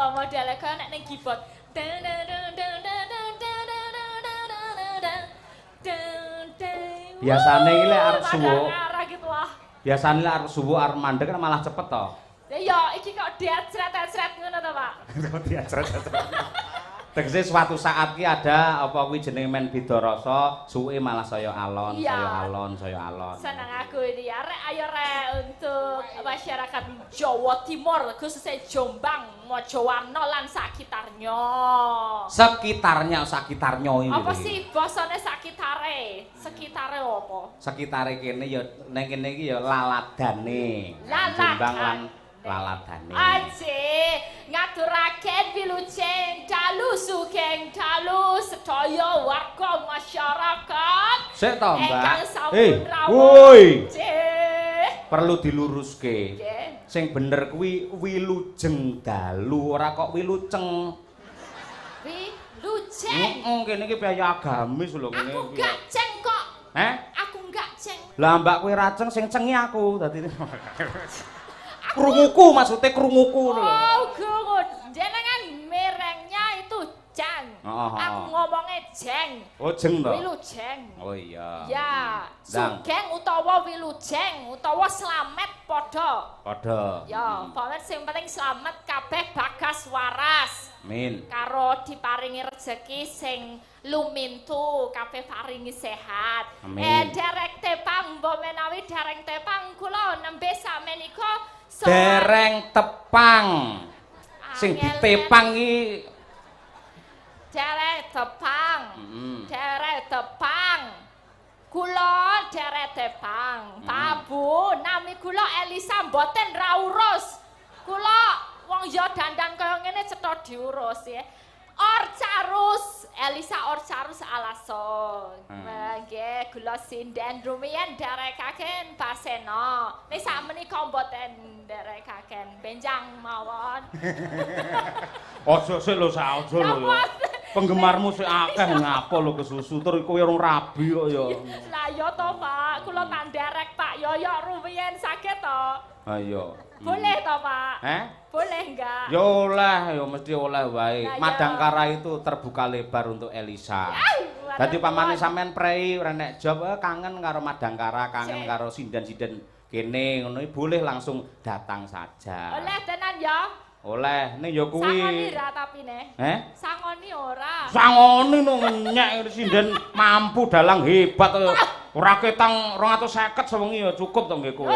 lho modele kaya nek ning keyboard. Biasane iki lek arep suwo. Gitu lah. Biasane lek arep suwo arep mandeg kan malah cepet to. Ya iki kok diacret-acret ngono to, Pak. Kok diacret-acret. Tegese suatu saat ki ada apa kuwi jenenge men beda rasa, suwe malah saya alon, saya alon, saya alon. Seneng aku ini ya, ayo untuk masyarakat Jawa Timur, khususnya Jombang, Mojowarno lan sakitarnya. Sekitarnya ini. Apa sih basane sakitare? Sekitare apa? Sekitare kene ya ning kene iki ya laladane. Jombang lan laladane. Aje ngaturaken wilujeng dalu sugeng dalu sedaya warga masyarakat. Sik to, Mbak. Woi. Perlu diluruske. Nggih. Sing bener kuwi wilujeng dalu, ora kok wilujeng. Wilujeng. Kene iki piye agamis lho kene. Aku gak ceng kok. Aku gak ceng. Lah Mbak kowe ra ceng sing cengi aku dadi. Krunguku maksudnya krunguku lho. Oh, good. Jenengan merengnya itu jeng. Aku ngomongnya jeng. Oh, jeng to. Wilujeng. Oh iya. Ya, sugeng utawa wilujeng utawa slamet padha. Padha. Ya, pokoke sing penting slamet kabeh bagas waras. Amin. Karo diparingi rezeki sing lumintu, kabeh paringi sehat. Amin. Derek tepang mbok menawi dereng tepang kula nembe samenika dereng tepang. Sing ditepang iki derek tepang. Derek tepang. Kula derek tepang. Pak Bu, nami kula Elisa mboten ra urus. Kula wong ya dandan kaya ngene cetha diurus ya. Orcarus, Elisa Orcarus Alason. Nggih, kula sinden rumiyin derekaken Basena. Nek sakmenika mboten derekaken benjang mawon. Ojo sik lho sak aja lho ya. Penggemarmu sik akeh ngapa lho kesusu tur kowe ora rabi kok ya. Lah ya to, Pak. Kula tak derek Pak Yoyo rumiyin saged to. Ayo. Boleh to, Pak? Boleh enggak? Ya oleh, ya mesti oleh wae. Madangkara itu terbuka lebar untuk Elisa. Dadi pamane sampean prei ora nek job kangen karo Madangkara, kangen karo sinden-sinden kene ngono boleh langsung datang saja. Oleh tenan ya? Oleh, ning ya kuwi. Sangoni ra tapi ne? Sangoni ora. Sangoni no nyek sinden mampu dalang hebat. Ora ketang 250 sewengi ya cukup to nggih kowe.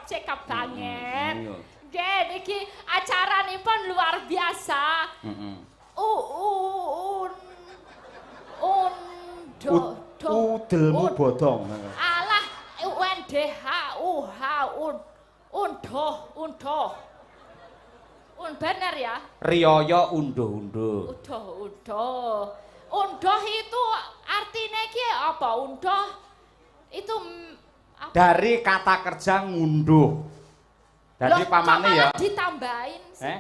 Cekap banget. Nggih, niki acaranipun luar biasa. Udelmu bodong. Alah, UNDH, undoh. Bener ya? Riyaya unduh-unduh. Undoh itu artinya ki apa? Undoh itu apa? Dari kata kerja ngunduh. Jadi pamane ya. Ditambahin sih.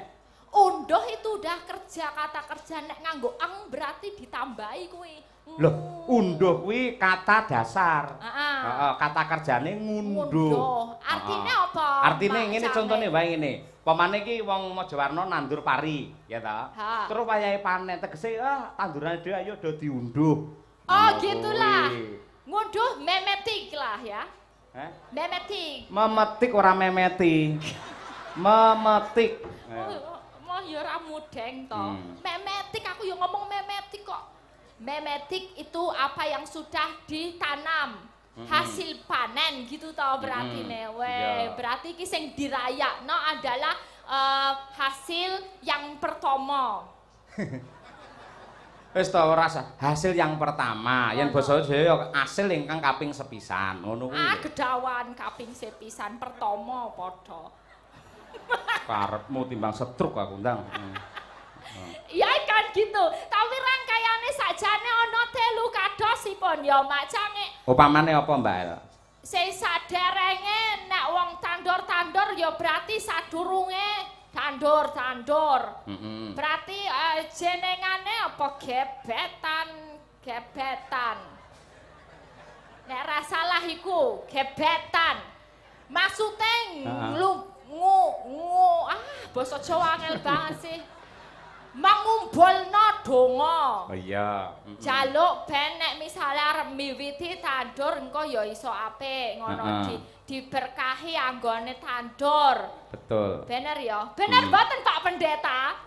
Undoh itu udah kerja, kata kerja nek nganggo ang berarti ditambahi kuwi. Loh, unduh kuwi kata dasar. Kata kerjane ngunduh. Artinya apa? Artinya ngene contone wae ngene. Pamane iki wong Mojowarno nandur pari, ya ta? Terus wayahe panen tegese tandurane dhewe ayo do diunduh. Oh, gitulah. Ngunduh memetik lah ya. Memetik. Memetik ora memeti. Memetik. Mau ya ora mudeng to. Memetik aku yo ngomong memetik kok. Memetik itu apa yang sudah ditanam. Hasil panen gitu toh berarti berarti ki sing dirayakno adalah hasil yang pertama. Wis to ora hasil yang pertama, yen basa Jawa hasil ingkang kaping sepisan, ngono kuwi. Gedawan kaping sepisan pertama padha. Karepmu timbang setruk aku ndang. Iya kan gitu, tapi rangkaiane sakjane ana 3 kadosipun ya macange. Upamane apa, Mbak El? Sing saderenge nek wong tandur-tandur ya berarti sadurunge tandur. Berarti jenengane apa gebetan. Nek ra salah iku gebetan. Maksude basa Jawa angel banget sih. Mangumpulno donga. Oh iya. Jaluk ben nek misale arep miwiti tandur engko ya iso apik ngono diberkahi anggone tandur. Betul. Bener ya? Bener mboten Pak Pendeta?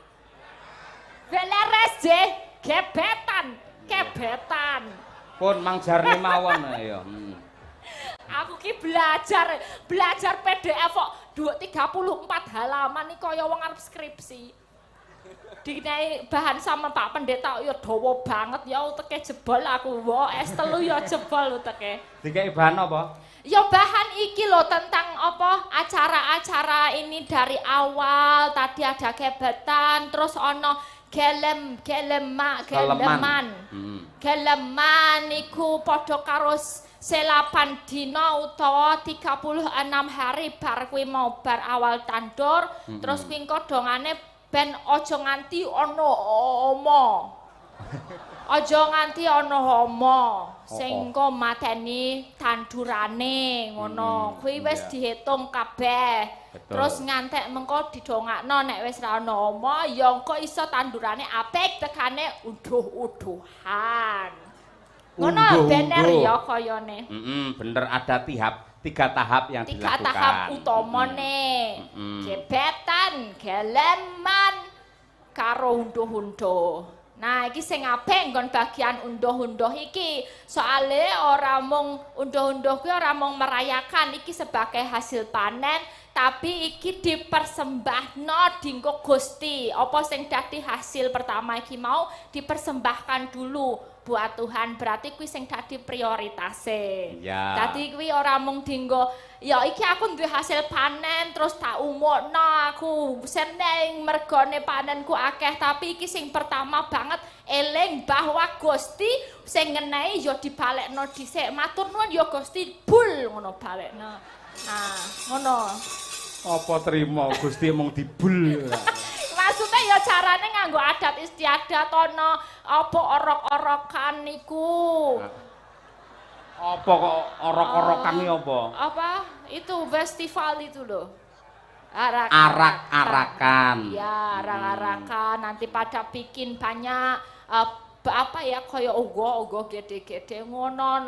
Bener je, kebetan. Pun Mang Jarni mawon ya. Aku ki belajar PDF kok 34 halaman iki kaya wong arep skripsi. Dinai bahan sama Pak Pendeta ya dawa banget ya uteke jebol aku. S3 ya jebol uteke. Dikei bahan apa? Ya bahan iki loh tentang apa acara-acara ini dari awal tadi ada kebetan terus ono geleman iku padha karo selapan dina utawa 36 hari bar kuwi mau bar awal tandur terus kuwi dongane ben aja nganti ana oma. Aja nganti ana hama sing engko mateni tandurane ngono. Kuwi wis dihitung kabeh. Terus ngantek mengko didongakno nek wis ra ana hama ya engko iso tandurane apik tekane uduh-uduhan. Ngono bener ya kayane. Bener ada tiga tahap yang dilakukan. 3 tahap utamane. Gebetan, geleman karo unduh-unduh. Nah, iki sing apik nggon bagian unduh-unduh iki. Soale ora mung unduh-unduh kuwi ora mung merayakan iki sebagai hasil panen, tapi iki dipersembahno dinggo Gusti. Apa sing dadi hasil pertama iki mau dipersembahkan dulu buat Tuhan, berarti kuwi sing dadi prioritase. Ya. Dadi kuwi ora mung dinggo ya iki aku duwe hasil panen terus tak umukno aku seneng mergone panenku akeh, tapi iki sing pertama banget eling bahwa Gusti sing ngenehi ya dibalekno dhisik. Matur nuwun ya Gusti bul ngono balekno. Nah, ngono. Apa trimo Gusti mung dibul. Maksudnya ya carane nganggo adat istiadat ana apa orok-orokan niku. Apa kok orok-orokan iki apa? Apa? Itu festival itu loh. Arak-arakan. Ya, arak-arakan nanti pada bikin banyak apa ya kaya ugo gede-gede ngono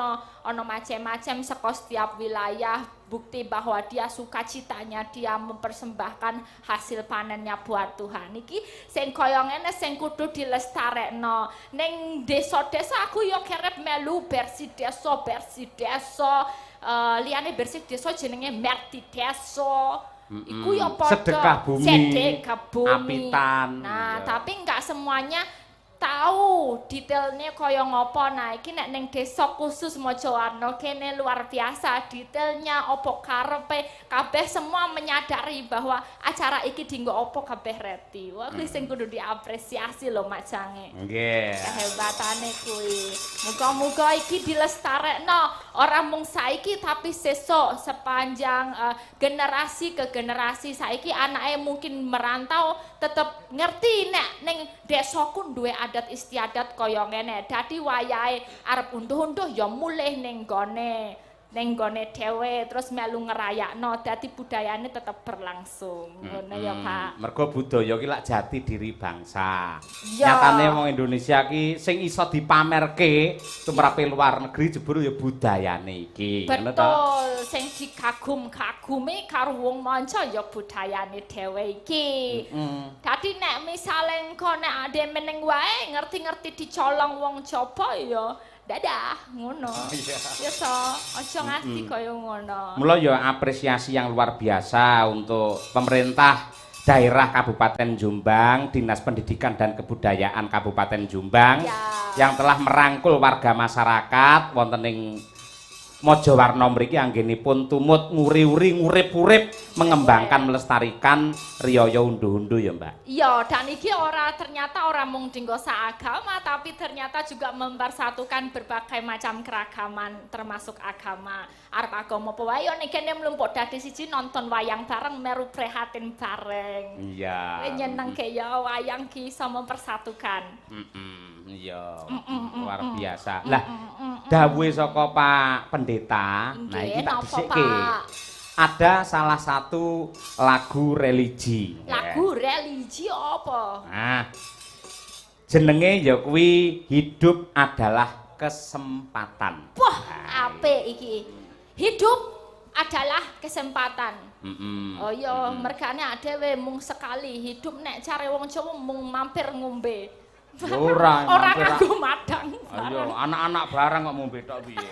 ono macam-macam saka setiap wilayah bukti bahwa dia sukacitanya dia mempersembahkan hasil panennya buat Tuhan. Iki sing kaya ngene sing kudu dilestarekno. Ning desa-desa aku yo kerep melu bersih desa liyane bersih desa jenenge merti desa. Iku yo padha sedekah bumi, apitan. Nah, tapi enggak semuanya tahu detailnya kaya ngopo. Nah iki nek ning desa khusus Mojowarno kene luar biasa detailnya opo karepe kabeh semua menyadari bahwa acara iki dienggo opo kabeh reti. Wah kuwi sing kudu diapresiasi lho Mak Jange. Nggih. Kehebatane kuwi. Muga-muga iki dilestarekno ora mung saiki tapi sesuk sepanjang generasi ke generasi. Saiki anake mungkin merantau tetep ngerti nek ning desaku duwe adat istiadat kaya ngene. Dadi wayahe arep unduh-unduh ya mulih ning gone dhewe terus melu ngerayakno. Dadi budayane tetep berlangsung. Ngono ya, Pak. Mergo budaya ki lak jati diri bangsa. Ya. Nyatane wong Indonesia ki sing iso dipamerke tumrape luar negeri jebul ya budayane iki. Betul, sing dikagum-kagumi karo wong manca ya budayane dhewe iki. Dadi nek misale engko nek ade meneng wae ngerti-ngerti dicolong wong Jawa ya dadah ngono. Ya so, aja ngasih kaya ngono. Mula ya apresiasi yang luar biasa untuk pemerintah daerah Kabupaten Jombang, Dinas Pendidikan dan Kebudayaan Kabupaten Jombang yang telah merangkul warga masyarakat wonten ing Mojowarno mriki anggenipun tumut nguri-uri ngurip-urip mengembangkan melestarikan riyaya unduh-unduh ya Mbak. Iya, dan iki ternyata ora mung dinggo seagama tapi ternyata juga mempersatukan berbagai macam keragaman termasuk agama. Arep agama apa wae nek kene mlumpuk dadi siji nonton wayang bareng meru prihatin bareng. Iya. Nyenengke ya wayang ki iso mempersatukan. Iya. Luar biasa. Lah dawuhe saka Pak Pendeta, nah iki tak dhisike. ada salah satu lagu religi. Lagu religi apa? Nah, jenenge ya kuwi hidup adalah kesempatan. Wah, apik iki. Hidup adalah kesempatan. Oh iya, mergane dhewe mung sekali hidup nek cari wong Jawa mung mampir ngombe. Ora nganggo madang. Ayo, anak-anak barang kok ngombe tok piye.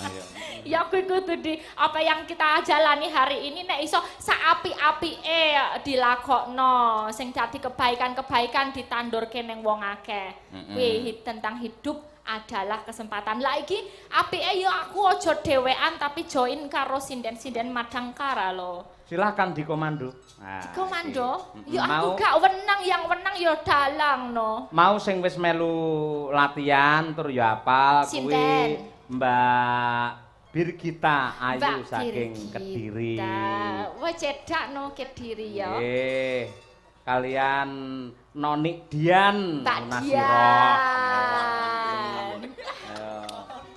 Ayo. Ya kuwi kudu di apa yang kita jalani hari ini nek iso saapi-apike dilakokno sing dadi kebaikan-kebaikan ditandurke ning wong akeh. Kuwi tentang hidup adalah kesempatan. Lah iki apike ya aku aja dhewean tapi join karo sinden-sinden Madangkara lho. Silakan dikomando. Dikomando? Ya aku gak wenang, yang wenang ya dalang no. Mau sing wis melu latihan tur ya apal kuwi Mbak Birgita Ayu saking Kediri. Wah cedak no Kediri ya. Kalian Nonik Dian Mbak Dian.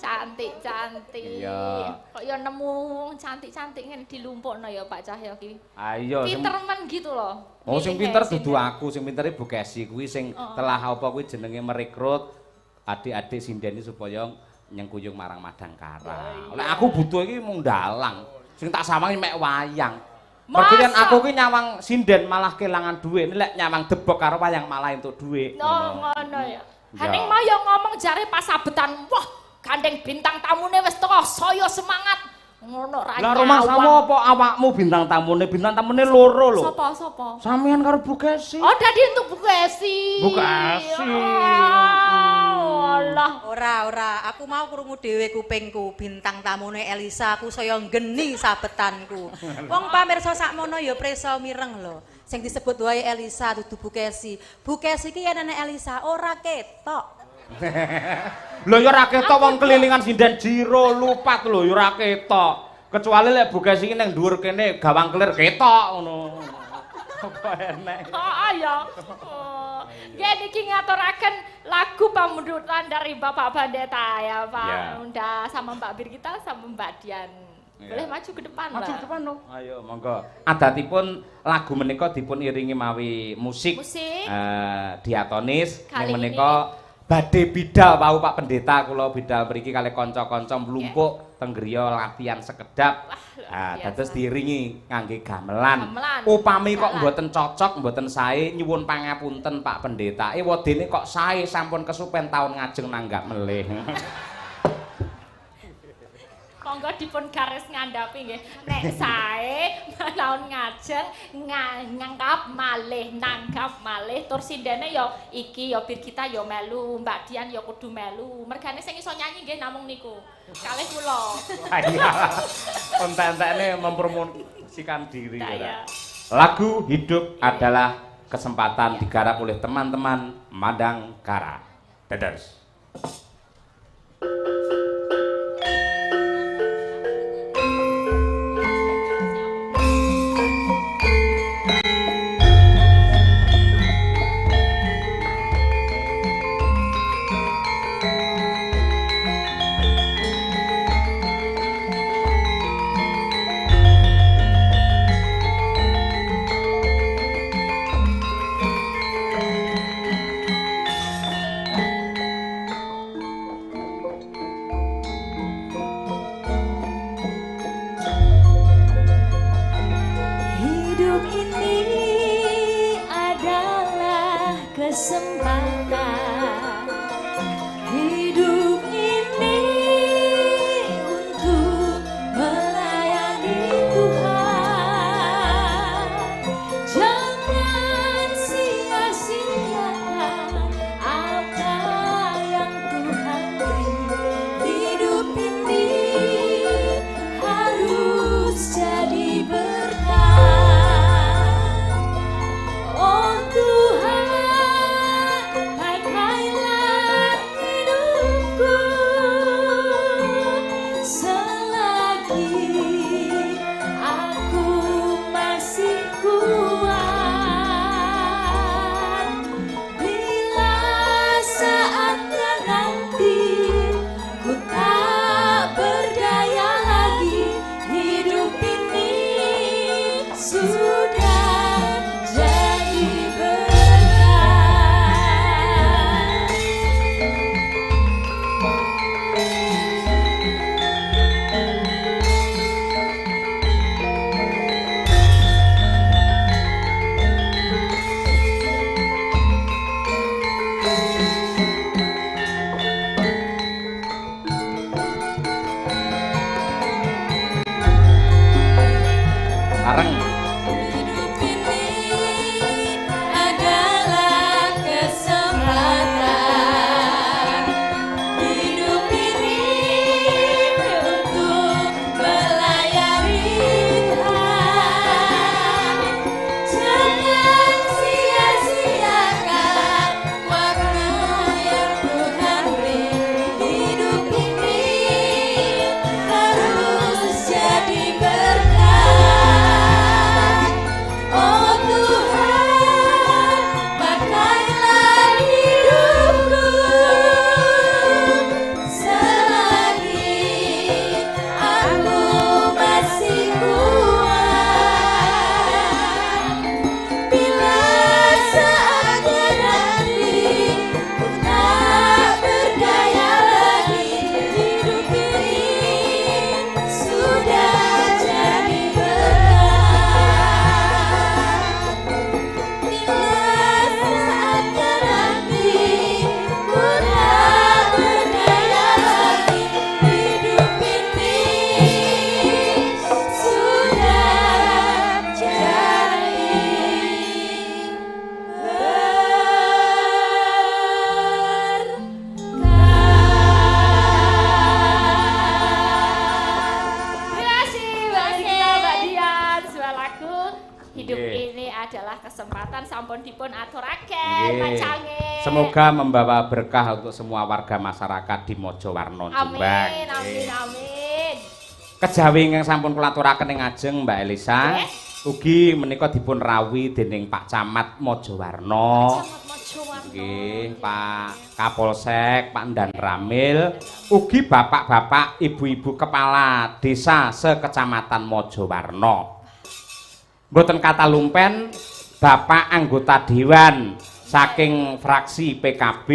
Cantik-cantik. Iya. Kok ya nemu cantik-cantik ngene dilumpukno ya Pak Cahyo ki. Ayo. Pinter men gitu loh. Oh sing pinter dudu aku, sing pintere Bu Kesi kuwi sing telah apa kuwi jenenge merekrut adik-adik sindeni supaya nyengkuyung marang Madangkara. Lek aku butuh iki mung dalang. Sing tak sawangi mek wayang. Mergo yen aku ki nyawang sinden malah kelangan duit, lek nyawang debok karo wayang malah entuk duit. Oh ngono ya. Haning mau ya ngomong jare pas sabetan, wah gandeng bintang tamune wis teko saya semangat. Ngono ra. Lah rumah kamu apa awakmu bintang tamune? Bintang tamune loro lho. Sopo? Sampeyan karo Bu Kesi. Oh dadi untuk Bu Kesi. Bu Kesi. Allah. Ora, aku mau krungu dhewe kupingku bintang tamune Elisa aku saya geni sabetanku. Wong pamirsa sakmono ya presa mireng lho. Sing disebut wae Elisa dudu Bu Kesi. Bu Kesi ki yen ana Elisa ora ketok. Lho ya ora ketok wong kelilingan sinden jiro lupat lho ya ora ketok. Kecuali lek Bu Kesi iki nang dhuwur kene gawang kelir ketok ngono. Apa enek. Oh ya. Nggih niki ngaturaken lagu pamundhutan dari Bapak Bandeta ya Pak. Unda sama Mbak Birgita sama Mbak Dian. Boleh maju ke depan, Mbak. Maju ke depan dong. Ayo, monggo. Adatipun lagu menika dipun iringi mawi musik. Diatonis ning menika badhe bidal wau Pak Pendeta kula bidal mriki kalih kanca-kanca mlumpuk teng griya latihan sekedap. Dados diiringi ngangge gamelan. Upami kok mboten cocok, mboten sae nyuwun pangapunten Pak Pendeta. Wedine kok sae sampun kesupen taun ngajeng nanggak melih. Monggo dipun garis ngandhapi nggih. Nek sae taun ngajeng nanggap malih tur sindene ya iki ya Birgita ya melu, Mbak Dian ya kudu melu. Mergane sing iso nyanyi nggih namung niku. Kalih kula. Iya. Entek-entekne mempromosikan diri ya. Lagu Hidup Adalah Kesempatan digarap oleh teman-teman Madangkara. Dados. Tuhan Semoga membawa berkah untuk semua warga masyarakat di Mojowarno Jombang. Amin, amin, amin. Kejawi yang sampun kula aturaken ing ajeng Mbak Elisa, ugi menika dipun rawuhi dening Pak Camat Mojowarno. Nggih, Pak Kapolsek, Pak Ndan Ramil, ugi bapak-bapak, ibu-ibu kepala desa sekecamatan Mojowarno. Mboten kata lumpen, Bapak anggota dewan saking fraksi PKB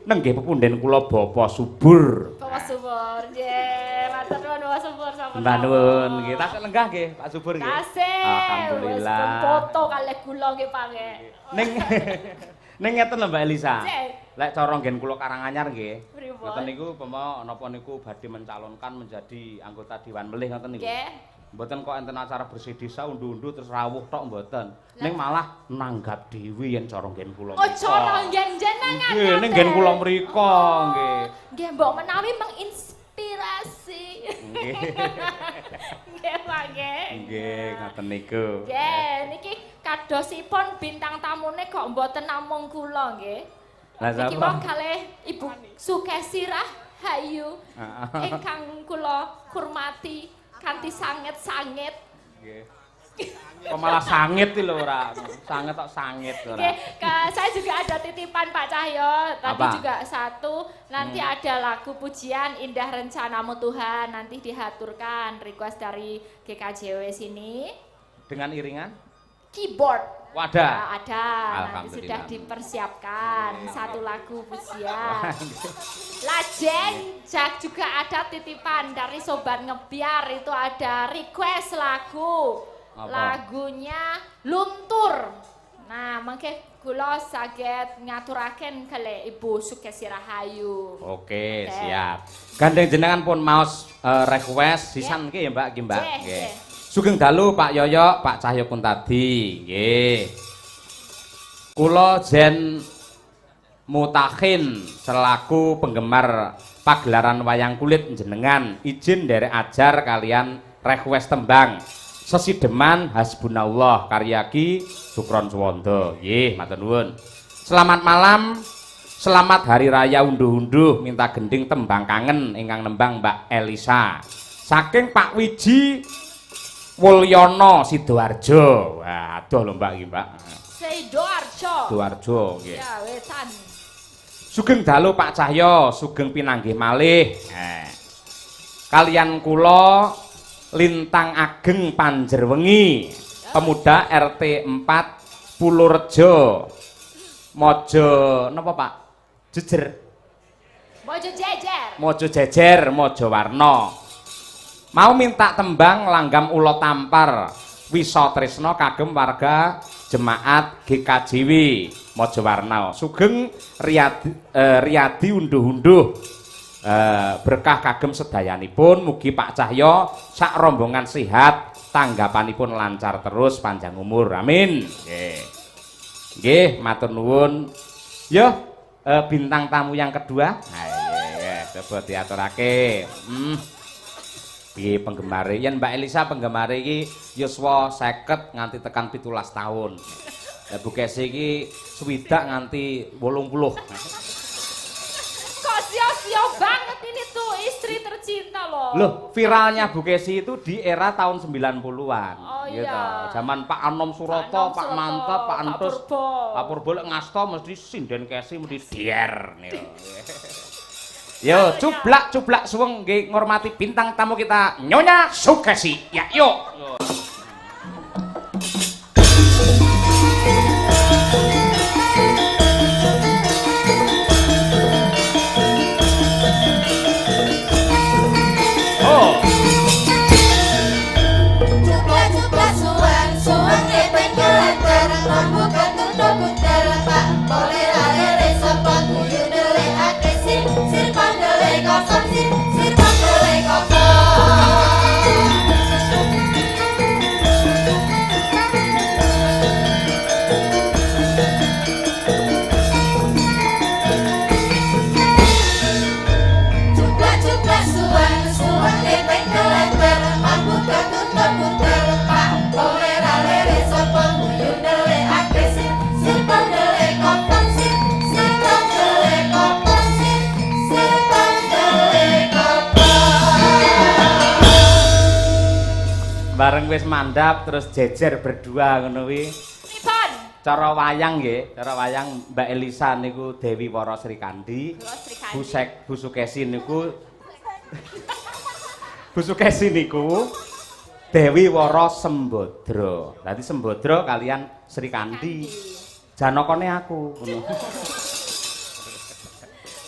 nenggih pepunden kula Bapak Subur. Bapak Subur, nggih, matur nuwun Bapak Subur sampun. Mbah nuwun, nggih, tak lenggah nggih Pak Subur nggih. Kasih. Alhamdulillah. Wis foto kalih kula nggih Pak nggih. Ning ngeten lho Mbak Elisa. Cek. Lek cara nggen kula Karanganyar nggih. Pripun? Ngoten niku upama napa niku badhe mencalonkan menjadi anggota dewan melih ngoten niku. Nggih. Mboten kok enten acara bersih desa undu-undu terus rawuh tok mboten. Ning malah nanggap dhewe yen cara nggen kula. Ojo nang jenengan. Nggih, ning nggen kula mriko nggih. Nggih, mbok menawi menginspirasi. Nggih. Nggih, Pak nggih. Nggih, ngoten niku. Nggih, niki kadosipun bintang tamune kok mboten namung kula nggih. Lah Niki sapa? wong kalih Ibu Sukesi Rahayu ingkang kula hormati kanthi sanget-sanget. Nggih. Kok malah sangit lho ora. Sanget tok sangit ora. Oke, saya juga ada titipan Pak Cahyo. Tadi Apa? juga satu. Nanti ada lagu pujian Indah Rencanamu Tuhan. Nanti dihaturkan request dari GKJW sini. Dengan iringan? Keyboard. Wadah. Ya, ada. Nanti Alhamdulillah. sudah dipersiapkan satu lagu pujian. Lajeng Jak juga ada titipan dari Sobat Ngebiar, itu ada request lagu. Apa? Lagunya Luntur. Nah, mangke kula saged ngaturaken kali Ibu Sukesi Rahayu. Oke, siap. Gandeng jenengan pun maos request sisan nggih ya Mbak, nggih Mbak. Nggih, Nggih. nggih. Sugeng dalu Pak Yoyo, Pak Cahyo Kuntadi. Nggih. Kula jen Mutakhin selaku penggemar pagelaran wayang kulit jenengan izin derek ajar kalian request tembang Sesideman Hasbunallah karyaki Sukron Suwondo. Nggih, matur nuwun. Selamat malam. Selamat hari raya unduh-unduh minta gending tembang kangen ingkang nembang Mbak Elisa. Saking Pak Wiji Wulyono Sidoarjo. Wah, adoh lho Mbak iki, Mbak. Sidoarjo. Sidoarjo nggih. Ya, wetan. Sugeng dalu Pak Cahyo, sugeng pinanggih malih. Kalian kula lintang ageng Panjerwengi. Pemuda RT 4 Pulurejo. Mojo napa Pak? Jejer. Mojo jejer. Mojo jejer, Mojo Warna. Mau minta tembang langgam ulo tampar. Wisa tresna kagem warga jemaat GKJW Mojo Warna. Sugeng Riyadi unduh-unduh. Berkah kagem sedayanipun, mugi Pak Cahyo sak rombongan sehat, tanggapanipun lancar terus, panjang umur. Amin. Nggih. Nggih, matur nuwun. Yo, bintang tamu yang kedua. Nah, iya, coba diaturake. Piye penggemare? Yen Mbak Elisa penggemare iki yuswa 50 nganti tekan 17 tahun. Lah Bu Kesi iki swidak nganti 80. Kok sia-sia banget ini tuh istri tercinta loh. Loh, viralnya Bu Kesi itu di era tahun 90-an. Oh gitu. iya. Zaman Pak Anom Suroto, Pak Mantap, Pak Entus, Pak Purbo lek ngasto mesti sinden Kesi mesti dier niku. Yo, cublak suweng nggih ngormati bintang tamu kita Nyonya Sukesi. Ya, yuk. Bareng wis mandap terus jejer berdua ngono kuwi. Pripun? Cara wayang nggih, cara wayang Mbak Elisa niku Dewi Wara Srikandi. Bu Sukesi niku Bu Sukesi niku Dewi Wara Sembodra. Dadi Sembodra kalian Srikandi. Janakane aku ngono.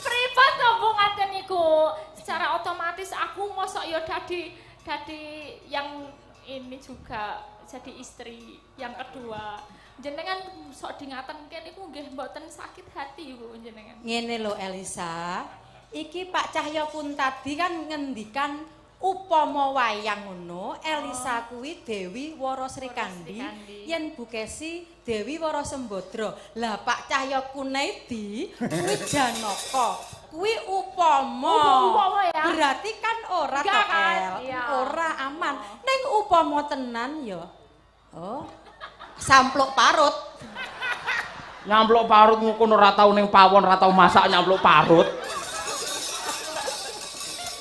Pripun to Bu ngaten niku? Secara otomatis aku mosok ya dadi yang ini juga jadi istri yang kedua. Jenengan sok dingaten kene niku nggih mboten sakit hati Bu jenengan. Ngene lho Elisa, iki Pak Cahyo pun tadi kan ngendikan upama wayang ngono, Elisa kuwi Dewi Wara Srikandi, yen Bu Kesi Dewi Wara Sembodra. Lah Pak Cahyo Kunaidi kuwi Janaka. Kuwi upama. Ya. Berarti kan ora to, El. Ora aman. Ning upama tenan ya. Oh. Sampluk parut. Nyampluk parut ngono ora tau ning pawon, ora tau masak nyampluk parut.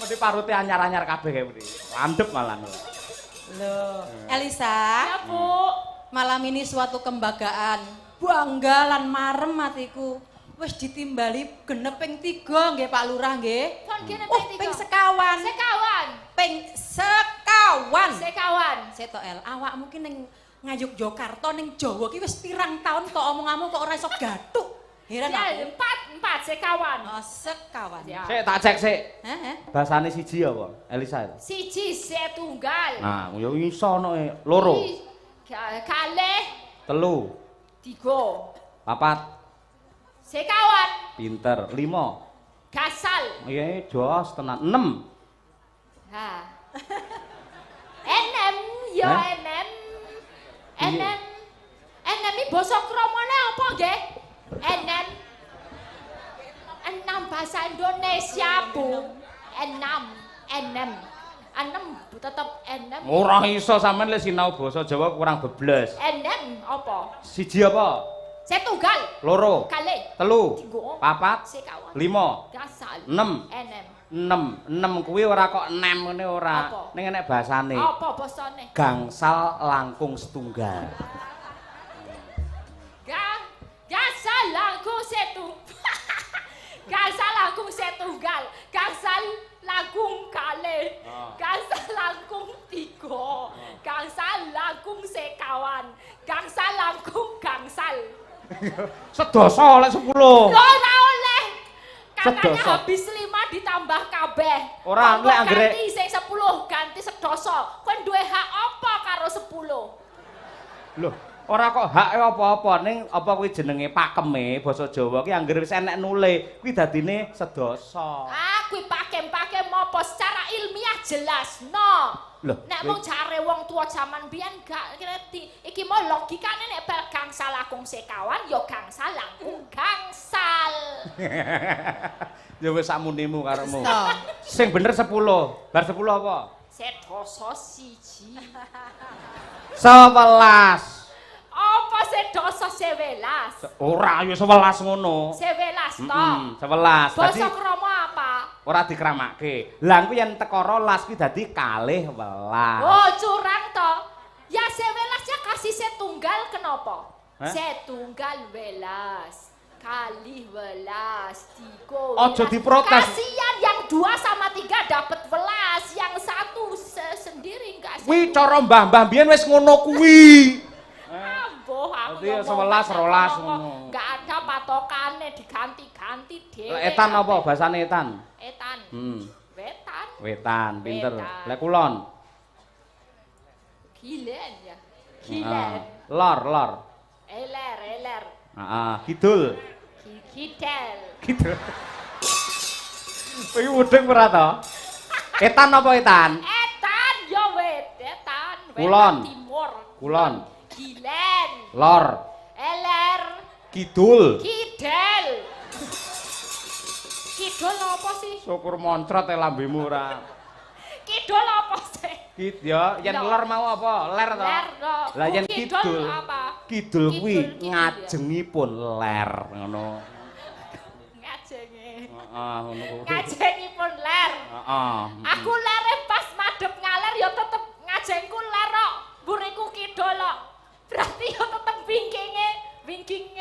Mesti parute anyar-anyar kabeh kae mriki. Landep malah. Loh, Elisa. Ya, Bu. Malam ini suatu kebanggaan. Bangga lan marem atiku. Wis ditimbali genep ping 3 nggih Pak Lurah nggih. Pon genep ping sekawan. Ping sekawan. Seto El, awakmu ki ning Ngayogyakarta ning Jawa ki wis pirang taun kok omonganmu kok ora iso gathuk. Heran aku. Ya, 4 sekawan. Oh, sekawan. Ya. Sik tak cek sik. Heeh. Bahasane siji apa? Elisa. Siji setunggal. Nah, yo iso ono loro. Kalih. Telu. 3. Papat. Sekawan. Pinter. 5. Gasal. Iya, jos tenan. 6. Ha. Enem, yo Hah? enem. Iya. Enem iki basa kramane apa nggih? Enem. 6 bahasa Indonesia, Bu. Enem. Tetep enem. Ora iso sampean lek sinau basa Jawa kurang bebles. Enem apa? Siji apa? Setunggal. Loro. Kalih. Telu. 3. Papat. Sekawan. 5. Gasal. 6. Enem. 6 kuwi ora kok nem ngene ora. Apa? Ning enek basane. Apa basane? Gangsal langkung setunggal. Gasal langkung setu. Gasal langkung langkung setunggal, gangsal langkung kalih, gangsal langkung tiga, gangsal langkung sekawan, gangsal langkung gangsal. Sedoso oleh 10. Ora oleh. Kakaknya Sedoso. habis 5 ditambah kabeh. Ora, Kok lek anggere- ganti sing 10 ganti sedoso. Kon duwe hak apa karo 10? Loh, ora kok hake apa-apa ning apa kuwi jenenge pakeme basa Jawa ki anggere wis enek nule, kuwi dadine sedoso. Ah, kuwi pakem apa secara ilmiah jelas. No. Loh, Nek kuwi- mung jare wong tua jaman biyen gak ngerti. Iki mau logikane nek bal gangsal langkung sekawan ya gangsal langkung gangsal. Ya wis sakmunimu karomu. No. Sing bener 10. Bar 10 apa? Sedoso siji. 11. Apa sedoso 11? Ora ya 11 ngono. 11 to. 11. Dadi Basa krama apa? ora dikramake. Lah kuwi yen teko 12 kuwi dadi kalih 11. Oh, curang to. Ya 11 ya kasih setunggal kenapa? Hah? Setunggal welas. Kali welas, tiga Ojo welas. diprotes. Kasihan yang 2 sama 3 dapat welas, yang 1 sendiri enggak Kuwi cara mbah-mbah biyen wis ngono kuwi. Amboh, aku Berarti ya ngomong 11, 12 ngomong. ngono. Enggak ada patokane diganti-ganti dhewe. Etan apa kabeh. bahasane etan? Etan. Wetan. Wetan, pinter. Wetan. Lek kulon. Gilen ya. Ah, Gilen. lor. Eler. Heeh, kidul. Kidel. Kidul. Kuwi mudeng ora to? Etan apa etan? Etan yo etan. Kulon. Timur. Kulon. Gilen. Lor. Eler. Kidul. Kidel. Kidul apa sih? Syukur moncrot lambemu ora. Kidul apa sih? Kid ya, yen Lor. lor mau apa? Ler to? Ler to. Lah yen Kidul kidul. apa? Kidul kuwi Kidul, ngajengipun ler ngono. Ngajenge. Heeh, ngono kuwi. Ngajengipun ler. Heeh. Aku lere pas madhep ngaler ya tetep ngajengku ler kok. Buriku kidul kok. Berarti ya tetep wingkinge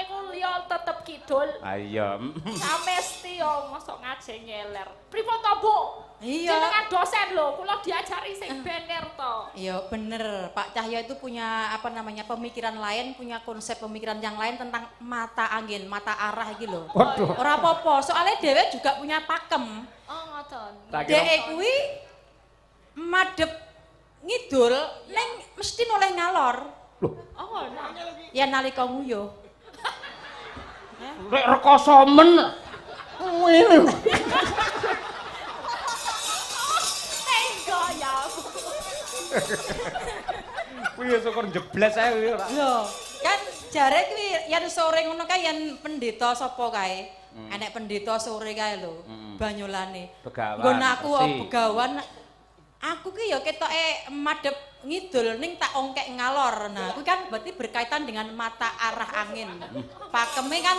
ku ya tetep kidul. Ayo. Samesti yo mosok ngajenge ler. Pripun to, Bu? Iya. Jenengan dosen lho, kula diajari sing bener to. Iya bener, Pak Cahyo itu punya pemikiran lain, punya konsep pemikiran yang lain tentang mata angin, mata arah iki lho. Waduh. Ora apa-apa, soalnya dhewe juga punya pakem. Oh, ngoten. Tak kira- Dhek kuwi madhep ngidul ning mesti noleh ngalor. Oh, nah. Ya nalika nguyuh. Lek rekoso men. Ngene. Tenggo ya. Kuwi ya syukur jebles ae kuwi ora. Lho, kan jare kuwi yen sore ngono kae yen pendeta sapa kae. Enek pendeta sore kae lho, Banyolane. Begawan, Nggon aku resi. begawan. Aku ki ya ketoke madhep ngidul ning tak ongkek ngalor. Nah, kuwi kan berarti berkaitan dengan mata arah angin. Pakeme kan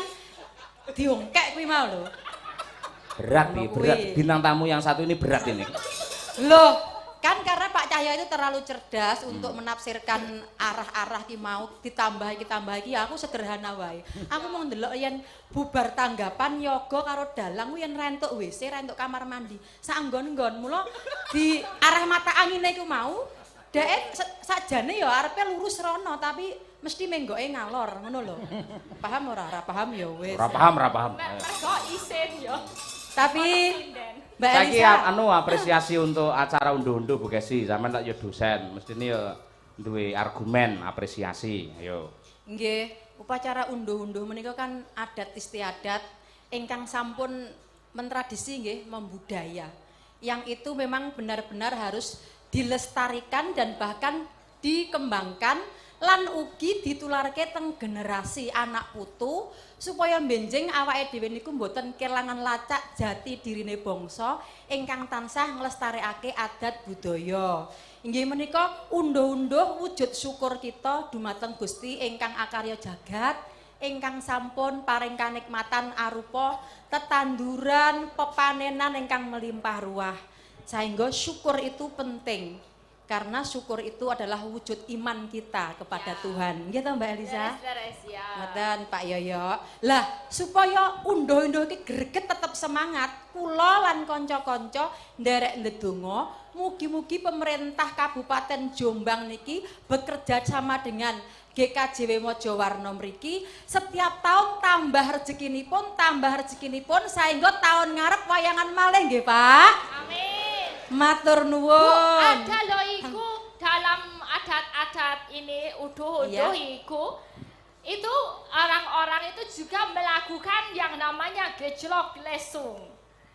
diongkek kuwi mau lho. Berat nih, berat. Kuwi. Bintang tamu yang satu ini berat ini. Loh, kan karena Pak Cahyo itu terlalu cerdas untuk menafsirkan arah-arah ki mau ditambah iki aku sederhana wae. Aku mau ndelok yen bubar tanggapan yoga karo dalang kuwi yen rentuk WC, rentuk kamar mandi. Sak nggon-nggon mula di arah mata angine iku mau dhek sakjane ya arepe lurus rono tapi mesti menggoke ngalor ngono lho. Paham ora? Ora paham ya wis. Ora paham. Mergo isin yo. Tapi Sinden. Mbak Saiki Elisa, anu apresiasi untuk acara unduh-unduh Bu Kesi. Sampeyan tak ya dosen, mestine ya duwe argumen apresiasi. Ayo. nggih, upacara unduh-unduh menika kan adat istiadat ingkang sampun mentradisi nggih membudaya. Yang itu memang benar-benar harus dilestarikan dan bahkan dikembangkan lan ugi ditularke teng generasi anak putu supaya benjing awake dhewe niku mboten kelangan lacak jati dirine bangsa ingkang tansah nglestarekake adat budaya. Inggih menika unduh-unduh wujud syukur kita dumateng Gusti ingkang akarya jagat ingkang sampun paring kanikmatan arupa tetanduran pepanenan ingkang melimpah ruah. Sehingga syukur itu penting. Karena syukur itu adalah wujud iman kita kepada Tuhan. Gitu Mbak Elisa? Ngoten Pak Yoyo. Lah supaya unduh-unduh iki greget tetep semangat, kula lan kanca-kanca nderek ndedonga, mugi-mugi pemerintah Kabupaten Jombang niki bekerja sama dengan GKJW Mojowarno mriki setiap tahun tambah rezekinipun sehingga tahun ngarep wayangan malih nggih Pak. Amin. Matur nuwun. Bu, ada loh iku dalam adat-adat ini uduh-uduh iku itu orang-orang itu juga melakukan yang namanya gejlok lesung.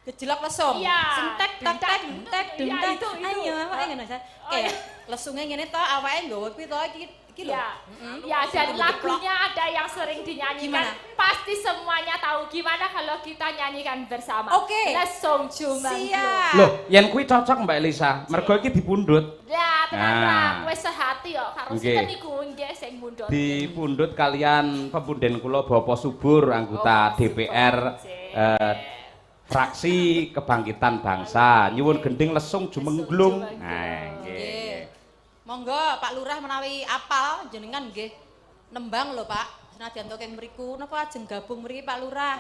Gejlok lesung. Iya. Sentek tek tek tek Iya, itu. Ayo awake ngono saya. Kayak lesunge ngene to awake nggawa kuwi to iki lho. Ya, dan lagunya ada yang sering dinyanyikan. Gimana? Pasti semuanya tahu gimana kalau kita nyanyikan bersama. Oke. Lesung Jumanggung. Siap. Loh, yen kuwi cocok Mbak Elisa. Mergo iki dipundhut. Ya, tenang Nah. wis sehati yo karo Nggih. sinten niku nggih sing mundhut. Dipundhut kalian pepunden kula Bapak Subur anggota DPR fraksi Kebangkitan Bangsa nyuwun gending lesung Jumengglung. Nah, nggih. Monggo Pak Lurah menawi apal jenengan nggih nembang lho Pak. Senajan to keng mriku napa ajeng gabung mriki Pak Lurah?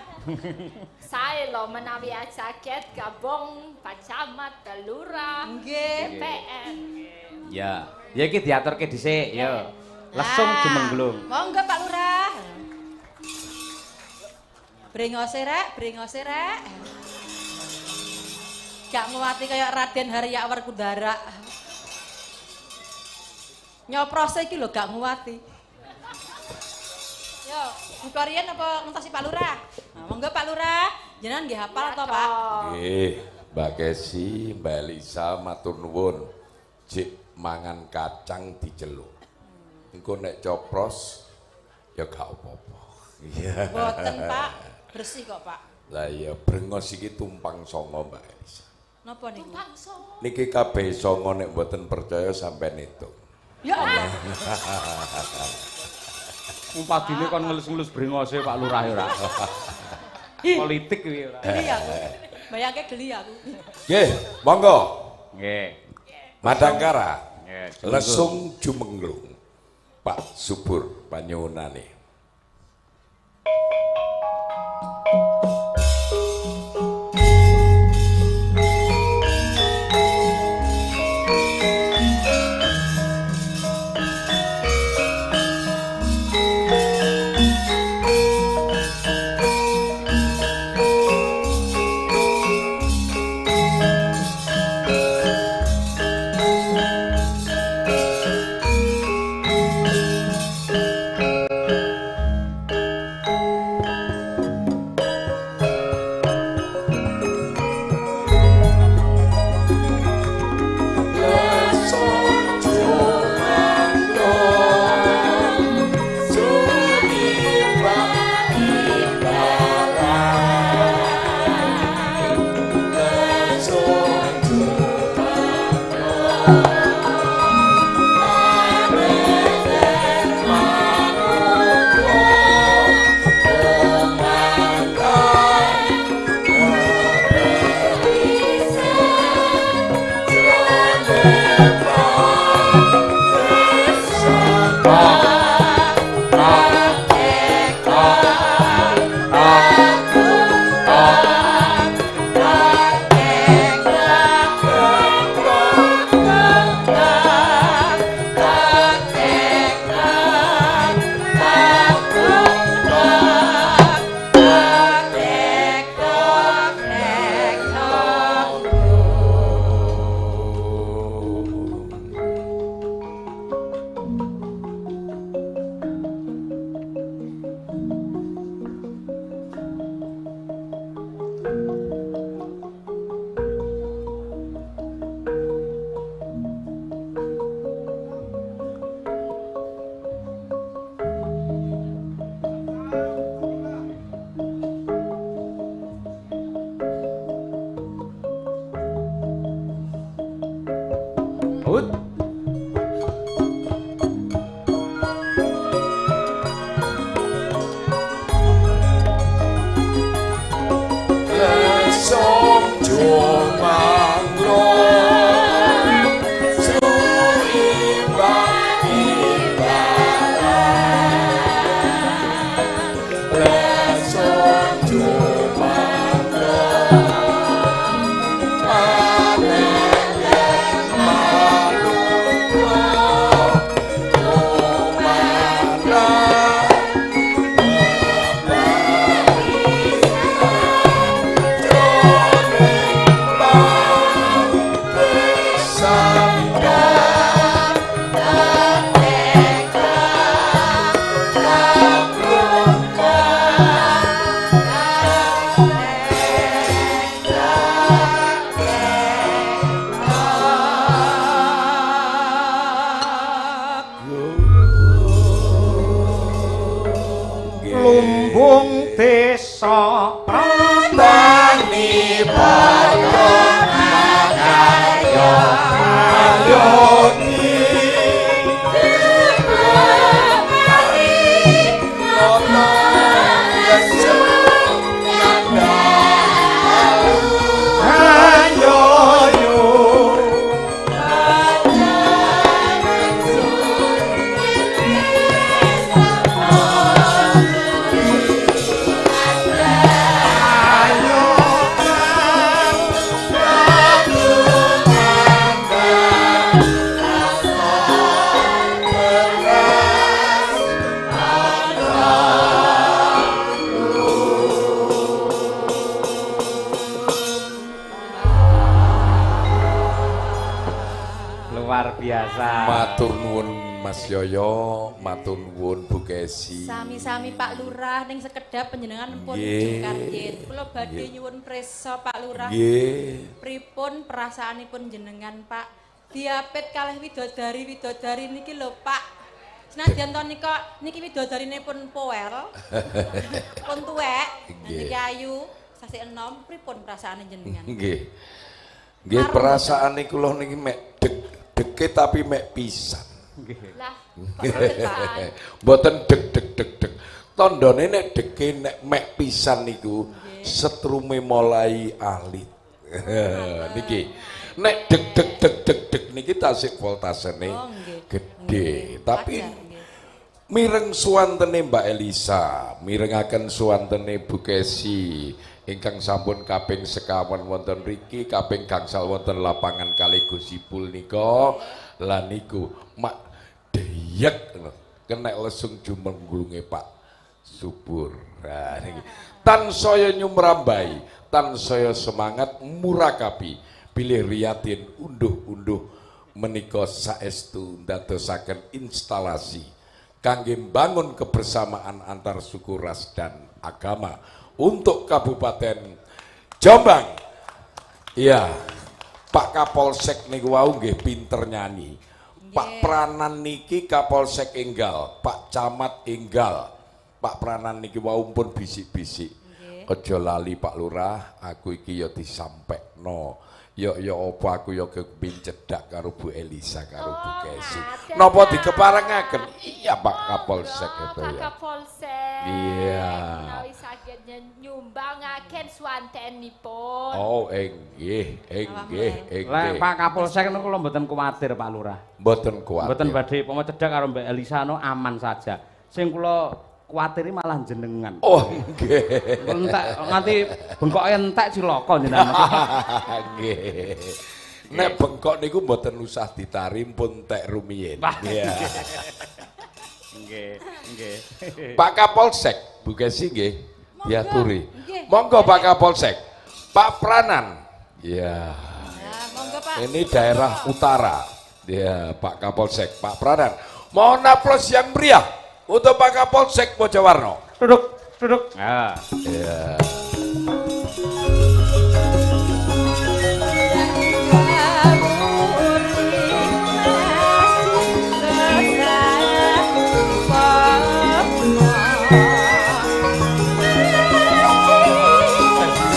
Saya lo menawi jaket gabung Pak Camat Lurah Nggih. DPR. Ya, ya iki diaturke dhisik, ya. Lesung Nah, Jumengglung. Monggo Pak Lurah. Brengose rek. Gak nguwati kaya Raden Harya Werkudara. Nyoprose iki lho gak nguwati. Yo, buka riyen apa ngentosi Pak Lurah? Nah, monggo Pak Lurah, jenengan nggih hafal to, Pak? Nggih, Mbak Kesi, Mbak Elisa matur nuwun. Jik mangan kacang diceluk. Engko nek copros ya gak apa-apa. Iya. Mboten, Pak. Bersih kok, Pak. Lah ya brengos iki tumpang songo Mbak Elisa. Napa niku? Niki kabeh songo nek mboten percaya sampean itu. Ya Allah. Umpadine kon ngelus-ngelus brengose Pak Lurah ya ora. Politik kuwi ora. Geli aku. Bayangke geli aku. Nggih, monggo. Nggih. Madangkara. Nggih. Lesung Jumengglung. Pak Subur panyuwunane. Lesung Jumengglung wong desa Tani padha makarya ayoni nono lesem nanda ayoyo luar biasa. Matur nuwun Mas Yoyo, matur nuwun Bu Kesi. Sami-sami Pak Lurah ning sekedap panjenengan pun Nggih. karyen. Kula badhe nyuwun prisa Pak Lurah. Nggih. Pripun perasaanipun jenengan Pak? Diapit kalih widodari niki lho Pak. Senadyan to niki widodarine pun poel. Pun tuwek, niki ayu, sasi enom, pripun perasaane jenengan? Nggih. Nggih perasaane kula niki mek dek-deke tapi mek pisan. Lah, Mboten deg. Tandane nek deke nek mek pisan niku setrume mulai alit. Niki. Nek deg niki tasik voltasene gede. Tapi mireng suwantene Mbak Elisa, mirengaken suwantene Bu Kesi ingkang sampun kaping sekawan wonten mriki, kaping gangsal wonten lapangan kalih Gusipul nika lan niku mak deyek kena lesung jumenggulunge Pak Subur. Nah niki tansaya nyumrambai, tansaya semangat murakabi bilih riyatin unduh-unduh menika saestu ndadosaken instalasi kangge mbangun kebersamaan antar suku ras dan agama untuk Kabupaten Jombang. Iya, Pak Kapolsek niku wau nggih pinter nyanyi. Pak Pranan niki Kapolsek enggal, Pak Camat enggal. Pak Pranan niki wau pun bisik-bisik. Aja lali Pak Lurah, aku iki ya disampekno. Ya apa aku ya kepin cedak karo Bu Elisa karo Bu Kesi. Napa dikeparengaken? Iya Pak Kapolsek itu Pak ya. Kapolsek. Iya. Menawi saged nyumbangaken swantenipun. Oh, enggih. Lah Pak Kapolsek niku kula mboten kuwatir Pak Lurah. Mboten kuat. Mboten badhe pomo cedak karo Mbak Elisa no aman saja. Sing kula kuwatiri malah jenengan. Oh, nggih. Entek nganti bengkoke entek cilaka jenengan. Nggih. Nek bengkok niku mboten usah ditarim pun tek rumiyin. Iya. Nggih. Pak Kapolsek, Bu Kesi nggih. Diaturi. Nggih. Monggo Pak Kapolsek. Pak Pranan. Iya. Ya, monggo Pak. Ini daerah utara. Ya, Pak Kapolsek, Pak Pranan. Mohon aplaus yang meriah untuk Pak Kapolsek Mojowarno. Duduk. Nah. Ya.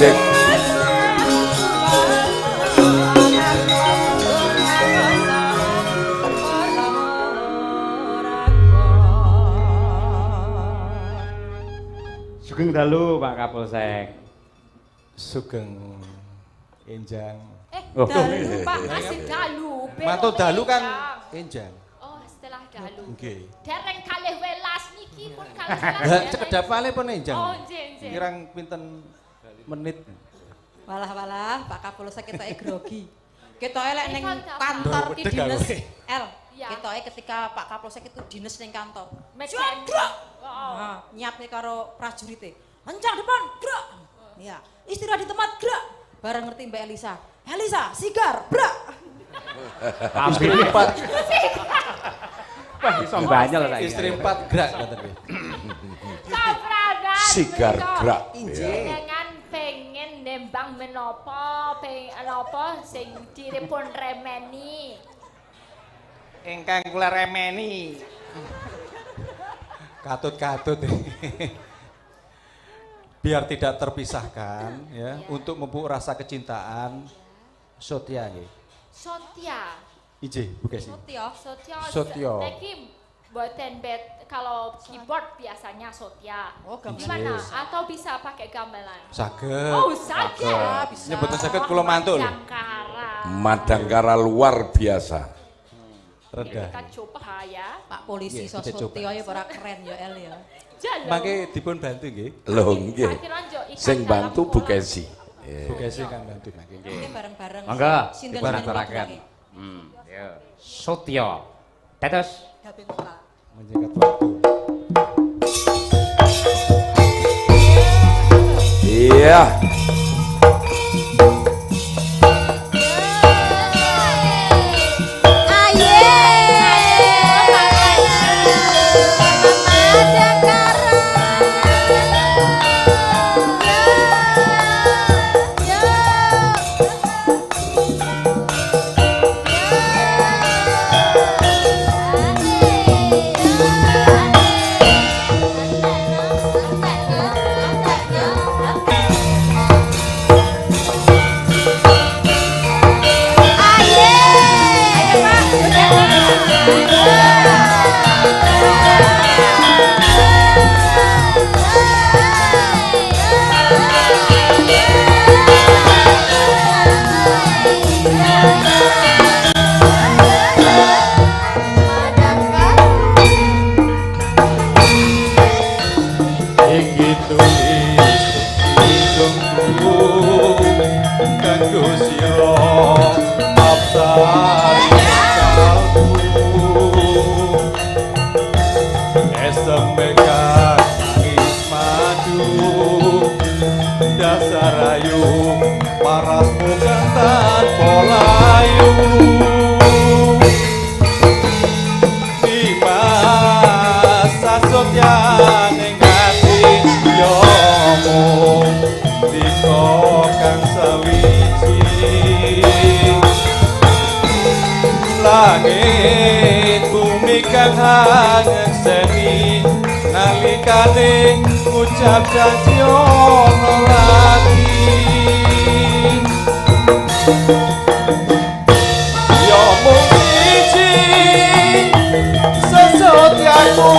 Cek. Sugeng dalu Pak Kapolsek. Sugeng enjang. Oh. Dalu Pak. Masih dalu. Mato dalu kan enjang. enjang. Oh, setelah dalu. Nggih. Dereng kalih welas niki pun kalih Lah welas. cekedap wale pun enjang. Oh, nggih. Kirang pinten menit. Walah Pak Kapolsek ketoke grogi. Ketoke lek ning Kantor. kantor ki Bedeg dinas aku. L. Iya. Ketoke ketika Pak Kapolsek itu dinas ning kantor. Mejen. Oh. Nah, nyiapne karo prajurite. Lencang depan, gerak. Iya, istirahat di tempat, gerak. Bareng ngerti Mbak Elisa. Elisa, sigar, brak. Istri 4, Wah, iso mbanyel saiki. istri 4 gerak ngoten nggih. Sapradan. Sigar gerak. Jenengan pengen nembang menapa, apa sing diripun remeni. Ingkang kula remeni. Katut-katut. biar tidak terpisahkan ya, untuk memupuk rasa kecintaan. Sotya nggih. Sotya. Ije, Bu Kesi. Sotya. Niki buatan bed kalau keyboard biasanya Sotya. Oh, gamelan. Gimana? Atau bisa pakai gamelan? Saged. Oh, saja. Bisa. Nyebutin saged kula mantul. Madangkara luar biasa. Rendah. Kita coba ya. Pak polisi Iya, kita Sotya coba. ya ora keren ya El ya. Jalan. Mangke dipun bantu nggih. Loh nggih. Sing bantu Bu Kesi. Bu Kesi kan bantu mangke nggih. Ini bareng-bareng. Mangga, Sinten dibareng-barengkan. Ya. Sotya. Tetes. Gabe muka. Menjaga waktu. Iya. Langit bumi kang ngekseni nalikane ngucap janji ono lagi yo mung siji sesotyaku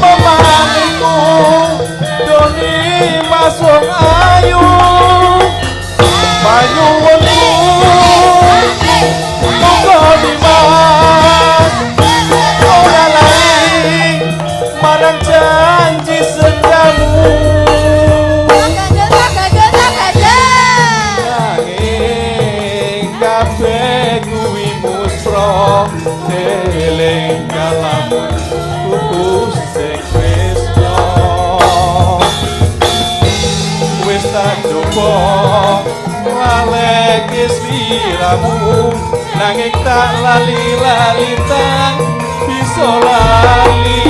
pemaniku doni masuk ayu panyuwunku ora lali marang janji setiamu nanging kabeh kuwi musra eling kalamun kuku sing tresno wis tak coba walek sliramu nanging tak lali-lalitan bisa lali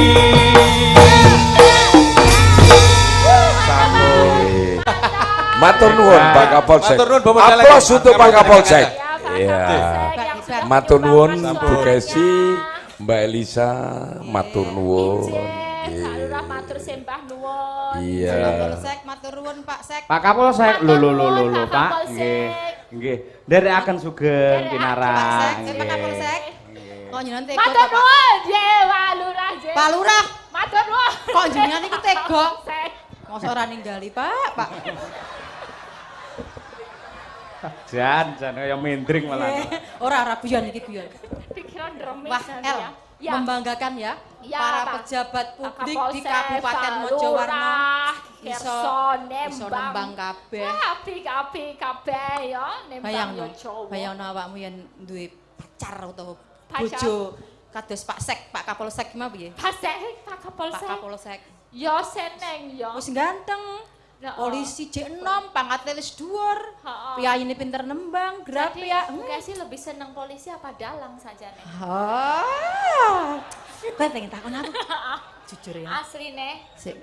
Matur nuwun Pak Kapolsek. Matur nuwun, Bapak Caleg. Aplaus untuk Pak Kapolsek. Iya. Matur nuwun Bu Kesi, Mbak Elisa, matur nuwun. Lurah matur sembah nuwun. Iya. Kapolsek matur nuwun Pak Sek. Pak Kapolsek, lho Pak Pak. Kapolsek. Nggih. Nggih. Nderekaken sugeng Pak pinarang. Sek, Pak Kapolsek. Kok jenengan tega Matur Pak? nuwun, Pak Lurah. Pak Lurah, Matur nuwun. kok jenengan iku tega? Sek. Mosok ora ninggali Pak. Jan kaya mindring malah. Ora guyon iki guyon. Pikiran remes. Wah, El, Ya. membanggakan ya, Ya, para Pak. pejabat publik di Kapolsek, Kabupaten Pak Mojowarno Lurah, iso Kerso, nembang kabeh. Api kabeh ya nembang Bayangno, yo Jawa. bayangno awakmu yen duwe pacar utawa Pacar? bojo kados Pak Sek, Pak Kapolsek mah piye? Pasek Pak Pak Kapolsek. Kapolsek. Yo seneng yo. Wis ganteng. Ya, Polisi J6, pangkatnya wis dhuwur. Heeh. Piyayine pinter nembang, grab Jadi ya. Bukan sih lebih seneng polisi apa dalang saja nih. Ah. Kowe pengen takon aku? Jujur ya. Asli nih. Sik.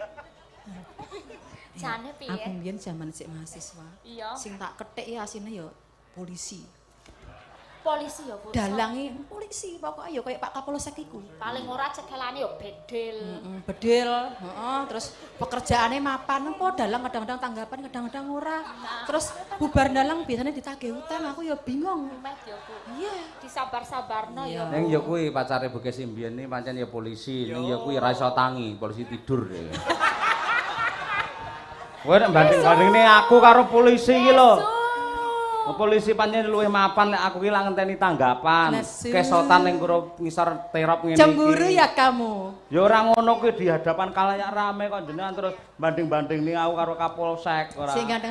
Jane Aku piye? mbiyen zaman sik mahasiswa. Iya. Sing tak kethik ya asine ya polisi. polisi ya, Bu. Dalangi polisi pokoknya ya kayak Pak Kapolsek iku. Paling ora cekelane ya bedil. Bedil, heeh, terus pekerjaannya mapan apa dalang kadang-kadang tanggapan kadang-kadang ora. Terus bubar dalang biasanya ditagih utang, aku ya bingung. Met ya, Bu. Iya, Disabar-sabarno ya. Ning ya kuwi pacare Bu Kesi mbiyen iki pancen ya polisi, ning ya kuwi ra iso tangi, polisi tidur. Kowe nek banding-bandingne aku karo polisi iki lho. Polisi pancen luwih mapan nek aku ki lak ngenteni tanggapan. Nesu. Kesotan ning karo ngisor terop ngene iki. cemburu ya kamu. Ya ora ngono kuwi di hadapan kalayak rame kok jenengan terus banding-banding ning aku karo Kapolsek ora. Sing gandeng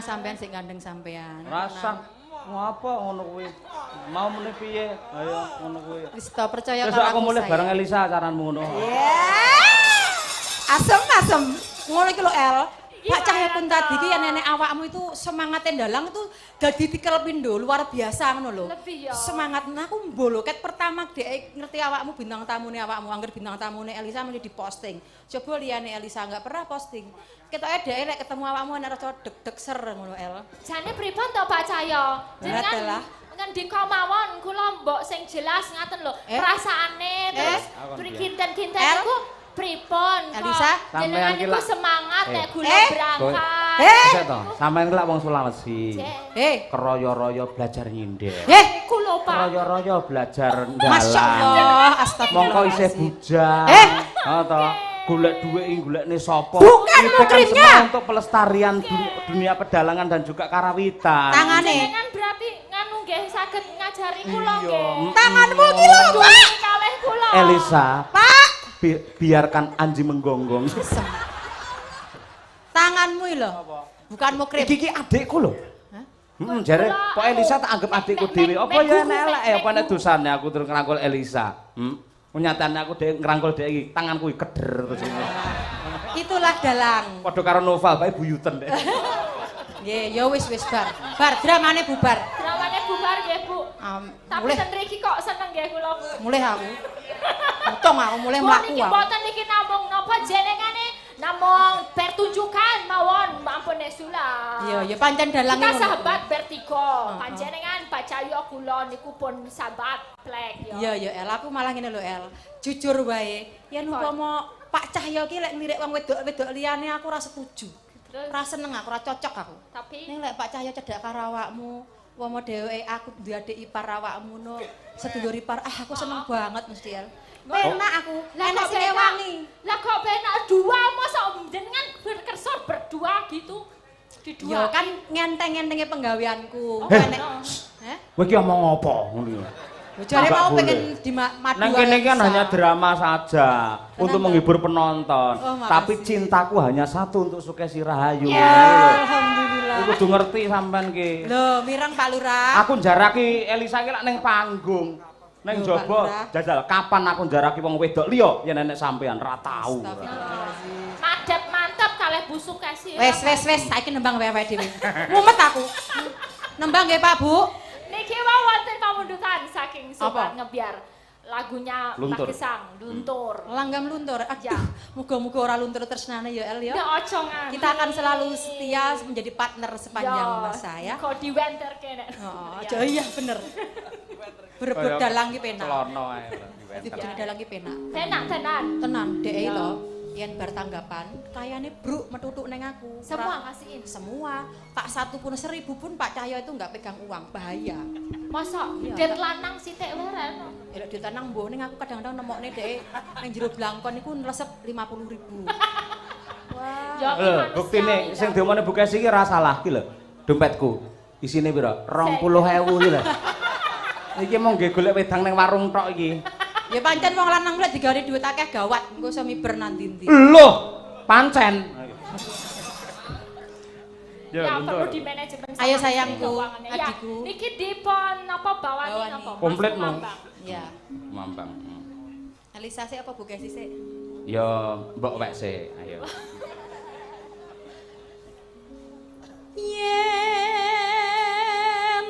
sampean. Rasa ngapa ngono kuwi? Mau meneh piye? Ayo ngono kuwi. Wis to percaya Terus karo aku mulih saya. bareng Elisa caranmu ngono. Asem. Ngono iki lho El. Pak Cahya pun tadi ki nenek awakmu itu semangatnya dalang itu dadi tikel pindho luar biasa ngono lho. Lebih ya. Semangat aku mboloket pertama dhek ngerti awakmu bintang tamune awakmu angger bintang tamune Elisa mesti diposting. Coba liyane Elisa enggak pernah posting. Ketoke dhek lek ketemu awakmu nek rada deg-deg ser ngono El. Jane pripun to Pak Cahya? Adalah. Ngendika mawon kula mbok sing jelas ngaten lho. Perasaane terus kinten-kinten El? iku pripun kok? Elisa? Jenengan Sampeyan ki iku lak- semangat nek kula Eh? berangkat. Bisa to, sampean ki lak wong Sulawesi. Keroyo-royo belajar nyindir. Kula Pak. Keroyo-royo belajar Masya ndalan. Allah, Mongko astagfirullahaladzim. isih bujang. Ha to. Golek duit golekne sapa? Bukan Itu kan mukrimnya. semua untuk pelestarian dunia pedalangan dan juga karawitan. Tangane. Jenengan berarti nganu nggih saged ngajari kula Iya. nggih. Tanganmu ki lho, Pak. Kalih kula. Elisa, Pak. biarkan Anji menggonggong. Tanganmu iki lho. Bukan mukrim. Iki adikku lho. Jare kok Elisa tak anggap adikku dhewe. Apa ya elek ya apa nek dosane aku terus ngrangkul Elisa. Nyatane aku dhek ngrangkul dhek iki tanganku iki keder terus ini. Itulah dalang. Padha karo Noval bae buyuten dhek. Nggih, ya wis bar. Bar dramane bubar. Dramane bubar nggih, Bu. Tapi Mulih ten mriki kok seneng nggih kula, Bu. mulih aku. Untung aku mulih Bu mlaku niki aku. mboten niki namung napa jenengane namung pertunjukan mawon ampun Nesula. Iya, ya pancen dalange Kita ngono. sahabat bertiga. Panjenengan Pak Cahya kula niku pun sahabat plek ya. Iya, ya El, aku malah ngene lho El. Jujur wae, yen umpama Pak Cahya ki lek ngelirik wong wedok-wedok liyane aku ora setuju. Ora seneng aku, ora cocok aku. Tapi Ning lek Pak Cahya cedhak karo awakmu, umpama dheweke aku duwe adik ipar awakmu no, sedulur ipar, aku seneng banget mesti El. Penak aku, enak sing wangi. Lah kok penak dua masa jenengan berkerso berdua gitu. Di Ya dua. kan ngenteng-ngentenge penggaweanku. Enek. Heh? Kowe iki omong apa ngono iki? Jare Nggak mau boleh. pengen di madu. Nang kene kan hanya drama saja untuk menghibur penonton. Oh, makasih. Tapi cintaku hanya satu untuk Sukesi Rahayu. Alhamdulillah. Aku kudu ngerti sampean ki. Loh, mirang Pak Lurah. Aku jaraki Elisa ki lak ning panggung. Ning Loh, Pak jaba Lurah. jajal kapan aku jaraki wong wedok liya yen enek sampean ra tau. Astagfirullahaladzim. Madep mantep kalih busuk kasih. Wes, saiki nembang wewe dhewe. Mumet aku. Nembang nggih Pak Bu. Niki wae wonten pamundutan saking sobat Apa? ngebiar lagunya Luntur. Mbak Gesang, Luntur. Langgam luntur. Aduh, Ya. muga-muga ora luntur tresnane ya El ya. Ya ojo ngan. Kita akan selalu setia menjadi partner sepanjang masa ya. Kok diwenter kene. Oh, aja iya bener. Berebut dalang ki penak. Celono ae. Dibeli dalang ki penak. Tenan tenan. Tenan, dhek lho. Yen bar tanggapan, kayane bruk metutuk neng aku. Semua Ora- kasihin. Semua. Tak 1 pun 1000 pun Pak Cahyo itu nggak pegang uang, bahaya. Masa Iya. det lanang sithik weren. Ya di tanang mbuh ning aku kadang-kadang nemokne dhek ning jero blangkon niku nresep 50.000. Wah. Ya Lho, buktine sing diomongne Bu Kesi iki ra salah ki lho. Dompetku. Isine pira? 20.000 iki lho. Iki mung nggih golek wedang ning warung tok iki. Ya pancen wong lanang lek digawe duit akeh gawat, engko iso miber nang ndi-ndi. Loh, pancen. Ya perlu di manajemen. sama Ayo sayangku, keuangannya. Ya, adikku. niki dipon apa bawani Bawani. apa? Komplit, Mas Mong. Mambang. Ya. Mambang. Elisa sih apa Bu Kesi sih? Ya mbok wek sik, ayo. Yen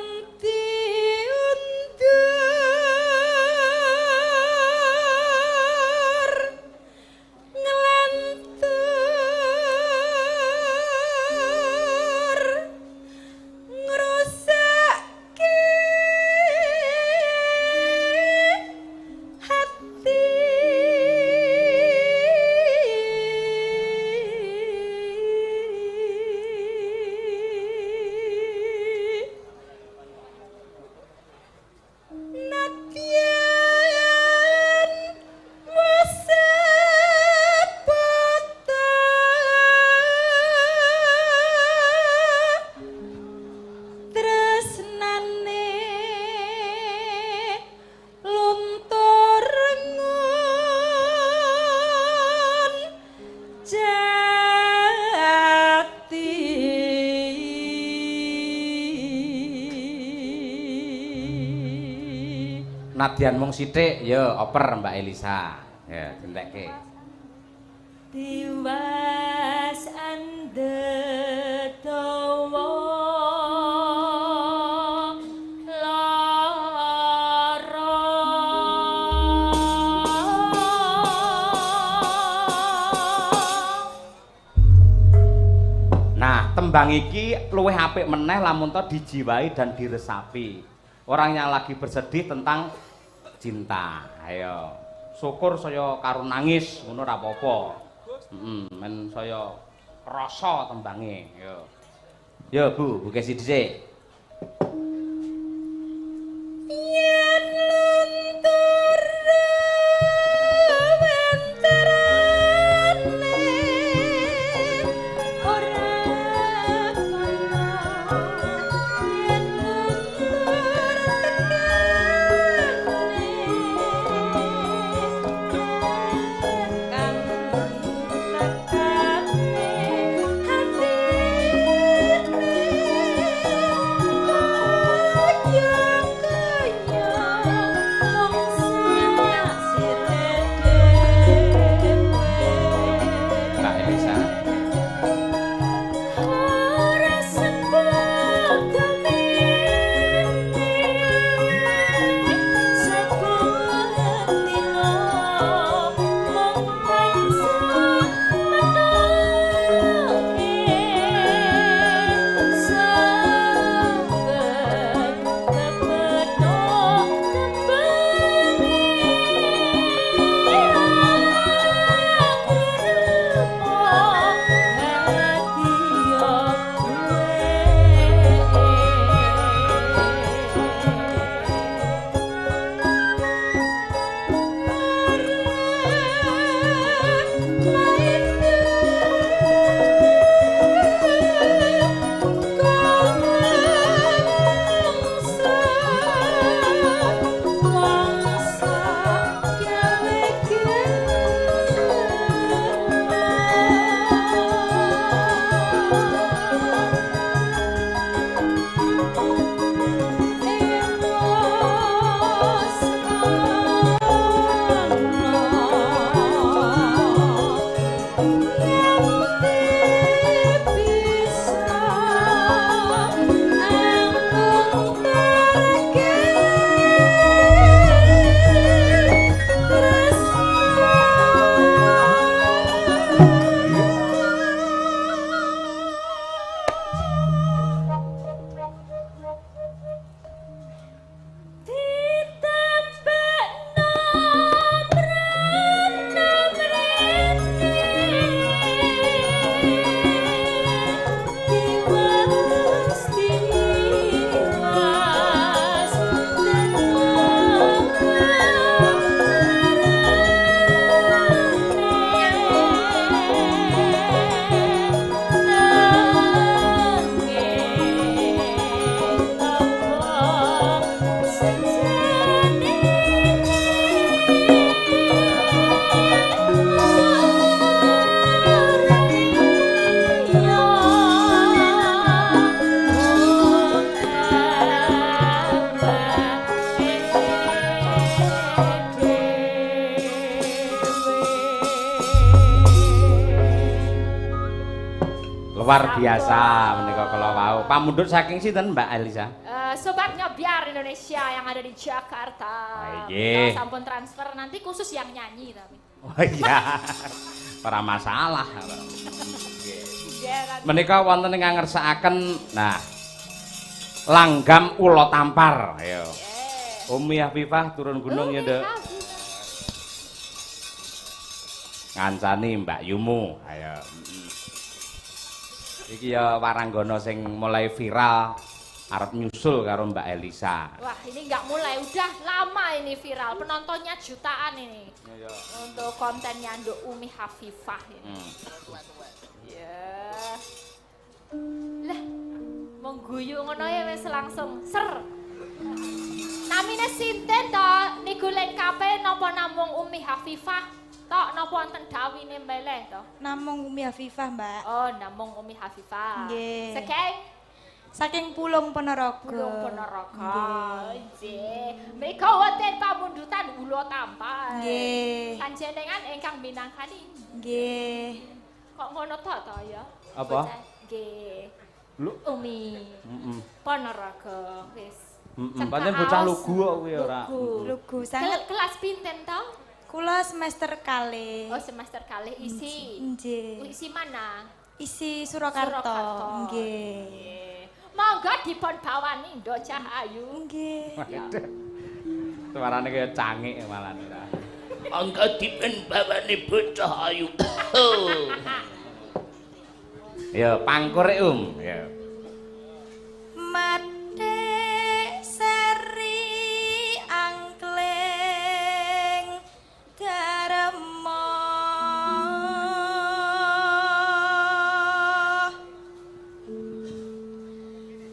diundur ngelantur ngrusakke Nadyan mung sithik ya oper Mbak Elisa. Ya, entekke. Tiwas andetawa Nah, tembang iki luwih apik meneh lamun to dijiwai dan diresapi. Orang yang lagi bersedih tentang cinta. Ayo, syukur saya karo nangis ngono ora apa-apa. Men saya rasa tembange. Yo. Yo, Bu Kesi dhisik. Yen luntur wenterane ora luar biasa menika kala wau. Pamundhut saking sinten Mbak Elisa? Sobatnya Biar Indonesia yang ada di Jakarta. Iya. Kita sampun transfer nanti khusus yang nyanyi tapi. Oh iya. Ora masalah. Yeah, Menika wonten ingkang ngersakaken nah Langgam Ulo Tampar. Ayo. Umi Afifah turun gunung ya, Nduk. Ngancani Mbak Yumu. Ayo. Iki ya waranggana sing mulai viral arep nyusul karo Mbak Elisa. Wah, ini nggak mulai, udah lama ini viral. Penontonnya jutaan ini. Iya. Untuk kontennya Nduk Umi Hafifah ini. Ya. Lah, mengguyu ngono ya wis langsung ser. Namine sinten to? Niku lengkape napa namung Umi Hafifah? Tok napa wonten dawine meleh to? Namung Umi Hafifah, Mbak. Oh, namung Umi Hafifah. Nggih. Sekeng Saking Pulung Ponorogo. Pulung Ponorogo. Nggih. Mriku wonten pamundutan Ula Tampan. Nggih. Panjenengan ingkang minangkani. Nggih. Kok ngono to ya? Apa? Nggih. Lu Umi. Ponorogo wis. Pancen bocah lugu kok kuwi ora. Lugu sanget. Kelas pinten to? Kula semester kalih. Oh, semester kalih isi. Nggih. Isi mana? Isi Surakarta. Nggih. Monggo dipun bawani Ndok Cahayu. Nggih. Suarane kaya cangik malah. Monggo dipun bawani bocah ayu. Ya, pangkur rek, Ya. Mate seri angkleng darema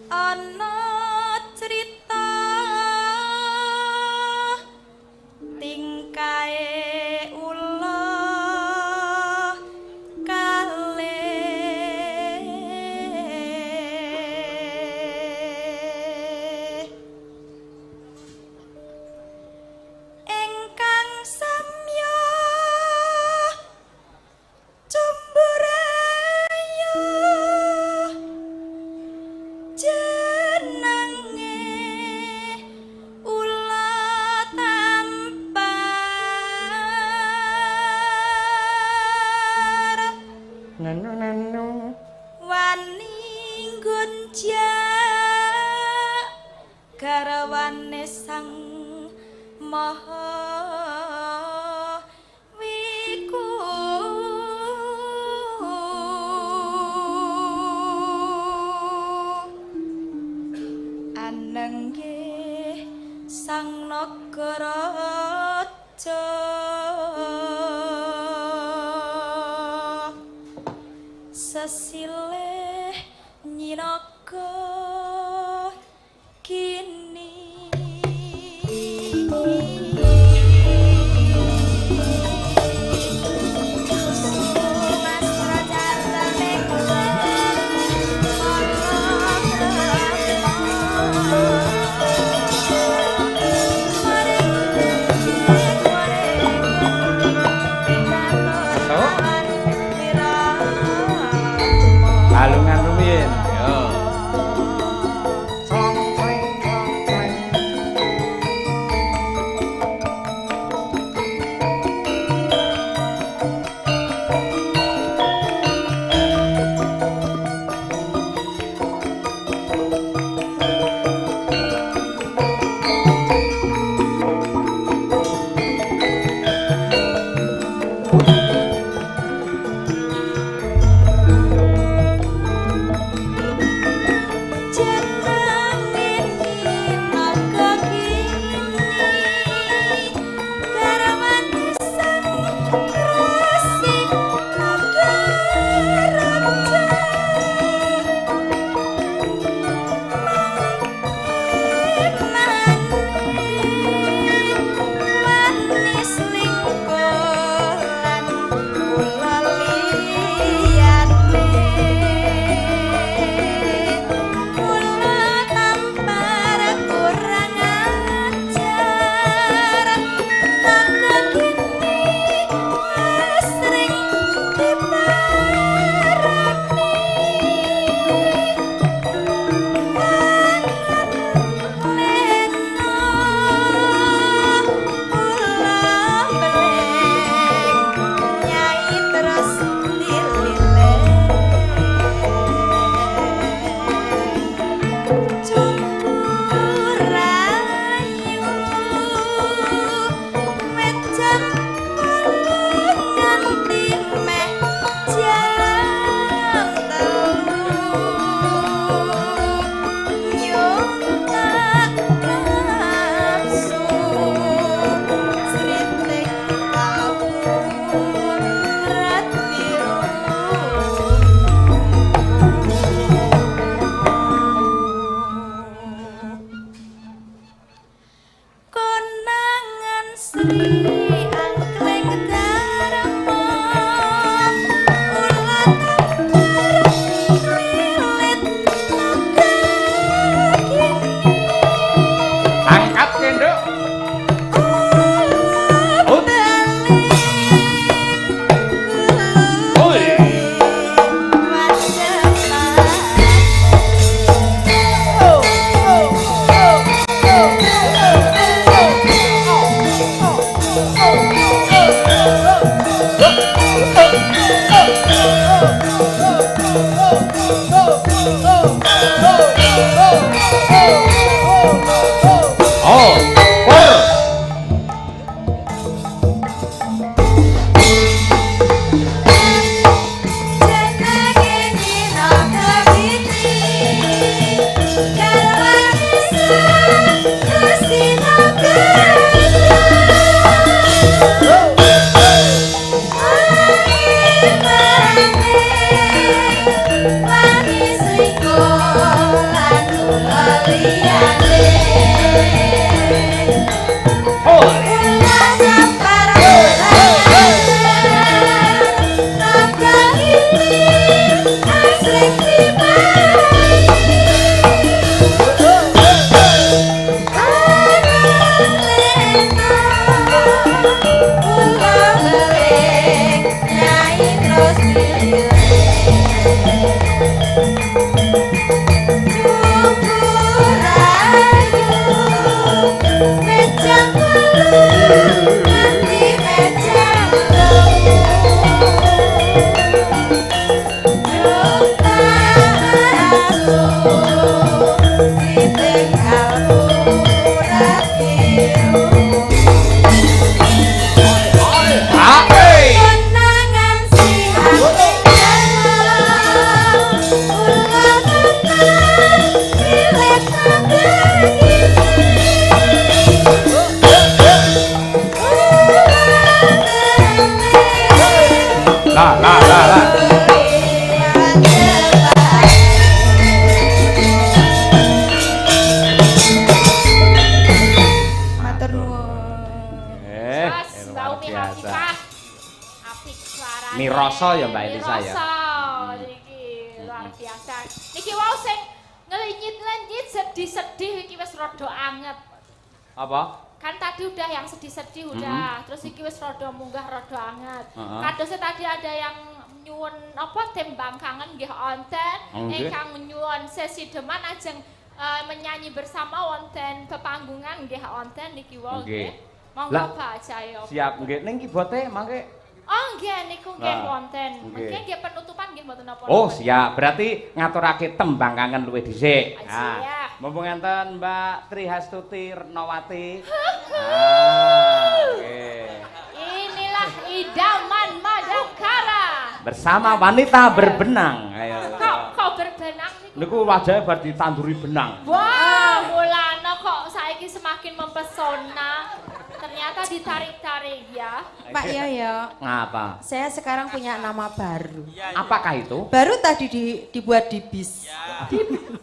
ana crita tingkae ula kalih ingkang samya cumburaya jenenge ula tampar wani gunjak garwane sang maha wiku anengge sang nagaraja sesilih nyinaga kini Mas Raja Alungan rumiyin. Yo. Miroso ya Mbak Elisa ya. Miroso niki luar biasa. Niki wau sing ngelinyit-lenyit sedih-sedih iki wis rada anget. Apa? Kan tadi udah yang sedih-sedih udah, terus iki wis rada munggah rada anget. Kadosnya tadi ada yang nyuwun apa tembang kangen nggih wonten, ingkang nyuwun sesi deman ajeng menyanyi bersama wonten pepanggungan nggih wonten niki wau nggih. Monggo Pak Jaya. Siap nggih. Ning kibote mangke oh nggih niku nggih wonten. Mungkin nggih penutupan nggih mboten napa. Oh, siap. Berarti ngaturake tembang kangen luwih dhisik. Nah, mumpung enten Mbak Tri Hastuti Retnowati. Inilah idaman Madangkara. Bersama wanita berbenang. Ayo. Kok berbenang niku? Niku wajahnya bar ditanduri benang. Wah, mulana kok saiki semakin mempesona. Ternyata ditarik-tarik ya. Pak Yoyo. Ngapa? Saya sekarang punya nama baru. Apakah itu? Baru tadi dibuat di bis.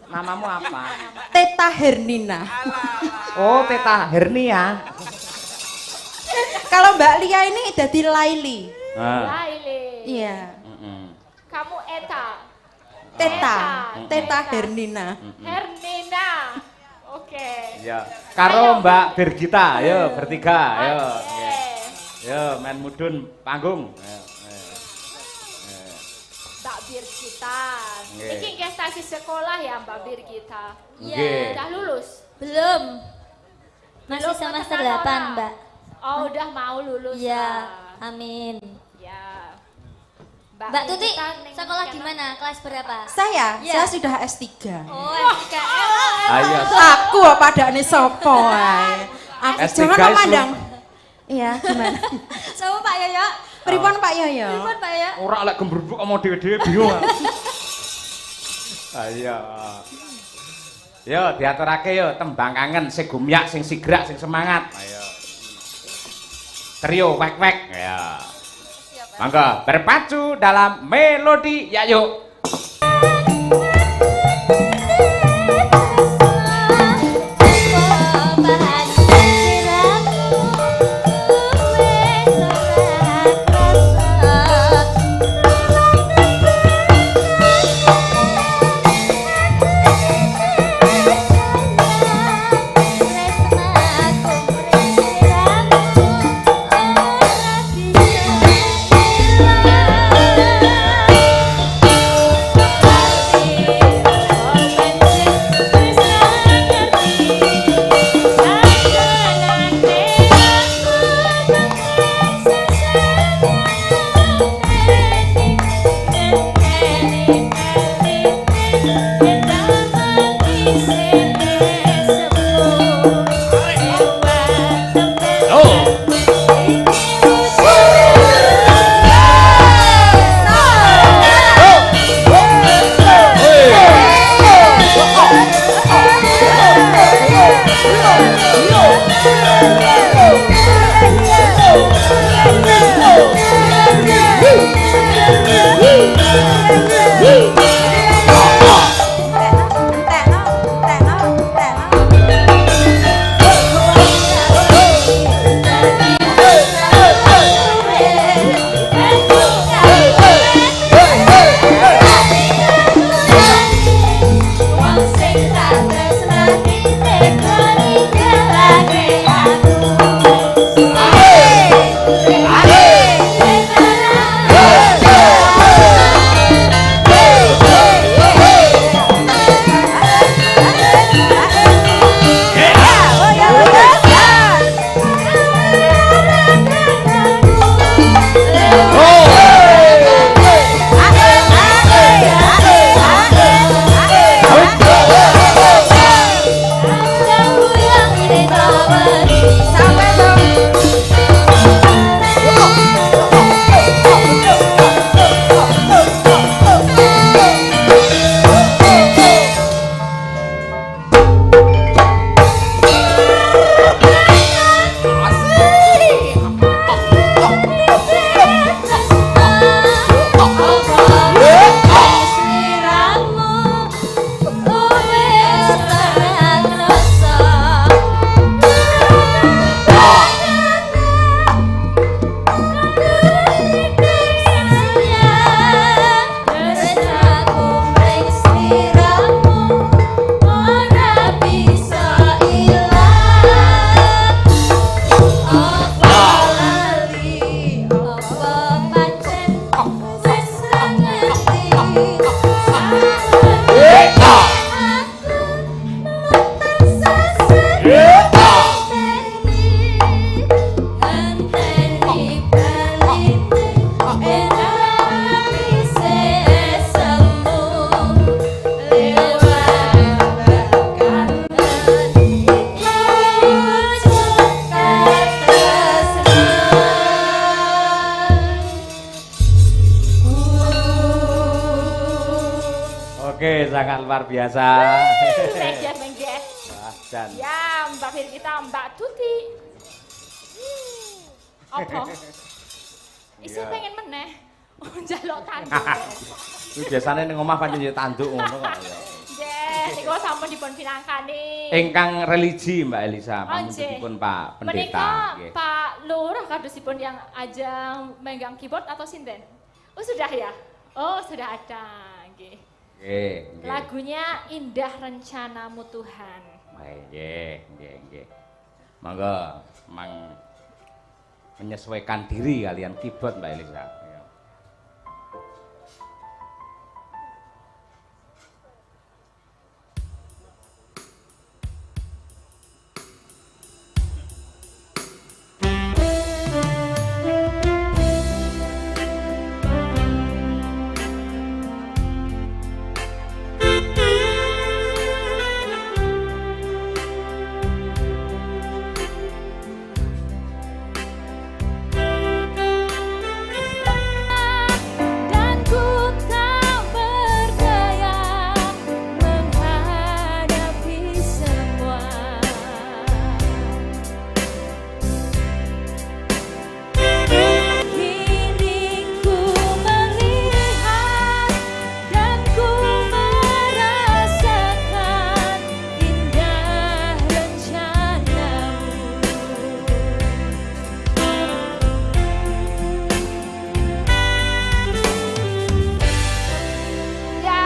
Namamu apa? Teta Hernina. Oh, Teta Hernia. Kalau Mbak Lia ini jadi Laili. Laili. Iya. Kamu Eta. Teta Hernina. Hernina. Oke. Ya. Karo Mbak Birgita, ayo bertiga, ayo. Yo, main mudun panggung. Mbak Birgita. Iki nggih stasi sekolah ya Mbak Birgita. Iya. Udah lulus? Belum. Masih semester 8, Mbak. Oh, udah mau lulus. Iya, amin. Ya. Mbak Tuti, sekolah di mana? Kelas berapa? Saya sudah S3. Oh, S3. Ayo. Aku padane sapa ae. Aku jangan memandang. Iya, gimana? Sama Pak Yoyo. Pripun Pak Yoyo? Pripun Pak Yoyo? Ora lek gembruduk sama dhewe-dhewe bingung. Ayo. Yo diaturake yo tembang kangen sing gumyak, sing sigrak, sing semangat. Ayo. Trio wek-wek. Ya. Mangga berpacu dalam melodi ya yuk. sangat luar biasa. Mengges. Dan Ya, Mbak Fir kita Mbak Tuti. Apa? Isi pengen meneh. Njaluk tanduk. Kuwi biasane ning omah pancen yo tanduk ngono kok. Nggih, niku sampun dipun pinangkani. Ingkang religi Mbak Elisa, nggih. pun Pak Pendeta. Menika Nggih. Pak Lurah kadosipun yang ajang megang keyboard atau sinten? Oh sudah ya? Oh sudah ada. Nggih. Nggih, nggih. Lagunya Indah Rencanamu Tuhan. Nggih, nggih, nggih. Monggo, mang menyesuaikan diri kalian keyboard Mbak Elisa. Ya. Dan ku tak berdaya menghadapi semua. Kini ku melihat dan ku merasakan indah rencanamu. Ya,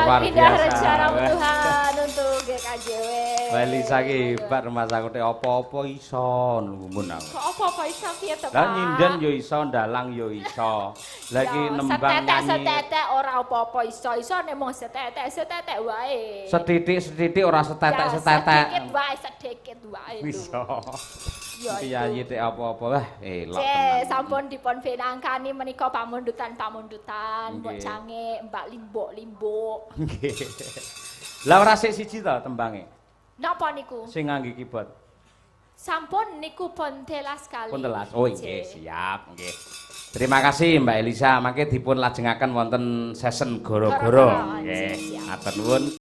Luar indah biasa. rencanamu Tuhan untuk GKJW. Mbak Elisa ki hebat rumah sakute apa-apa iso nuwun aku. Kok apa-apa iso piye to, Pak? Lah nyinden yo iso, ndalang yo iso. Lah iki Ya, nembang nyanyi. setetek ora apa-apa iso nek mung setetek wae. Setitik-setitik ora Ya, setetek-setetek. sedikit wae lho. Iso. Ya, Piyayi tek apa-apa wah elok Cek, tenan. sampun dipun pinangkani menika pamundutan-pamundutan, mbok Nggih. cange, mbak limbuk-limbuk. Nggih. Lah ora sik siji to tembange Napa niku? sing ngangge keyboard. Sampun niku pun telas kali. Pun telas. Oh Cek. nggih, siap nggih. Terima kasih Mbak Elisa, mangke dipun lajengaken wonten session goro-goro. Goro-goro, Nggih, siap. matur nuwun.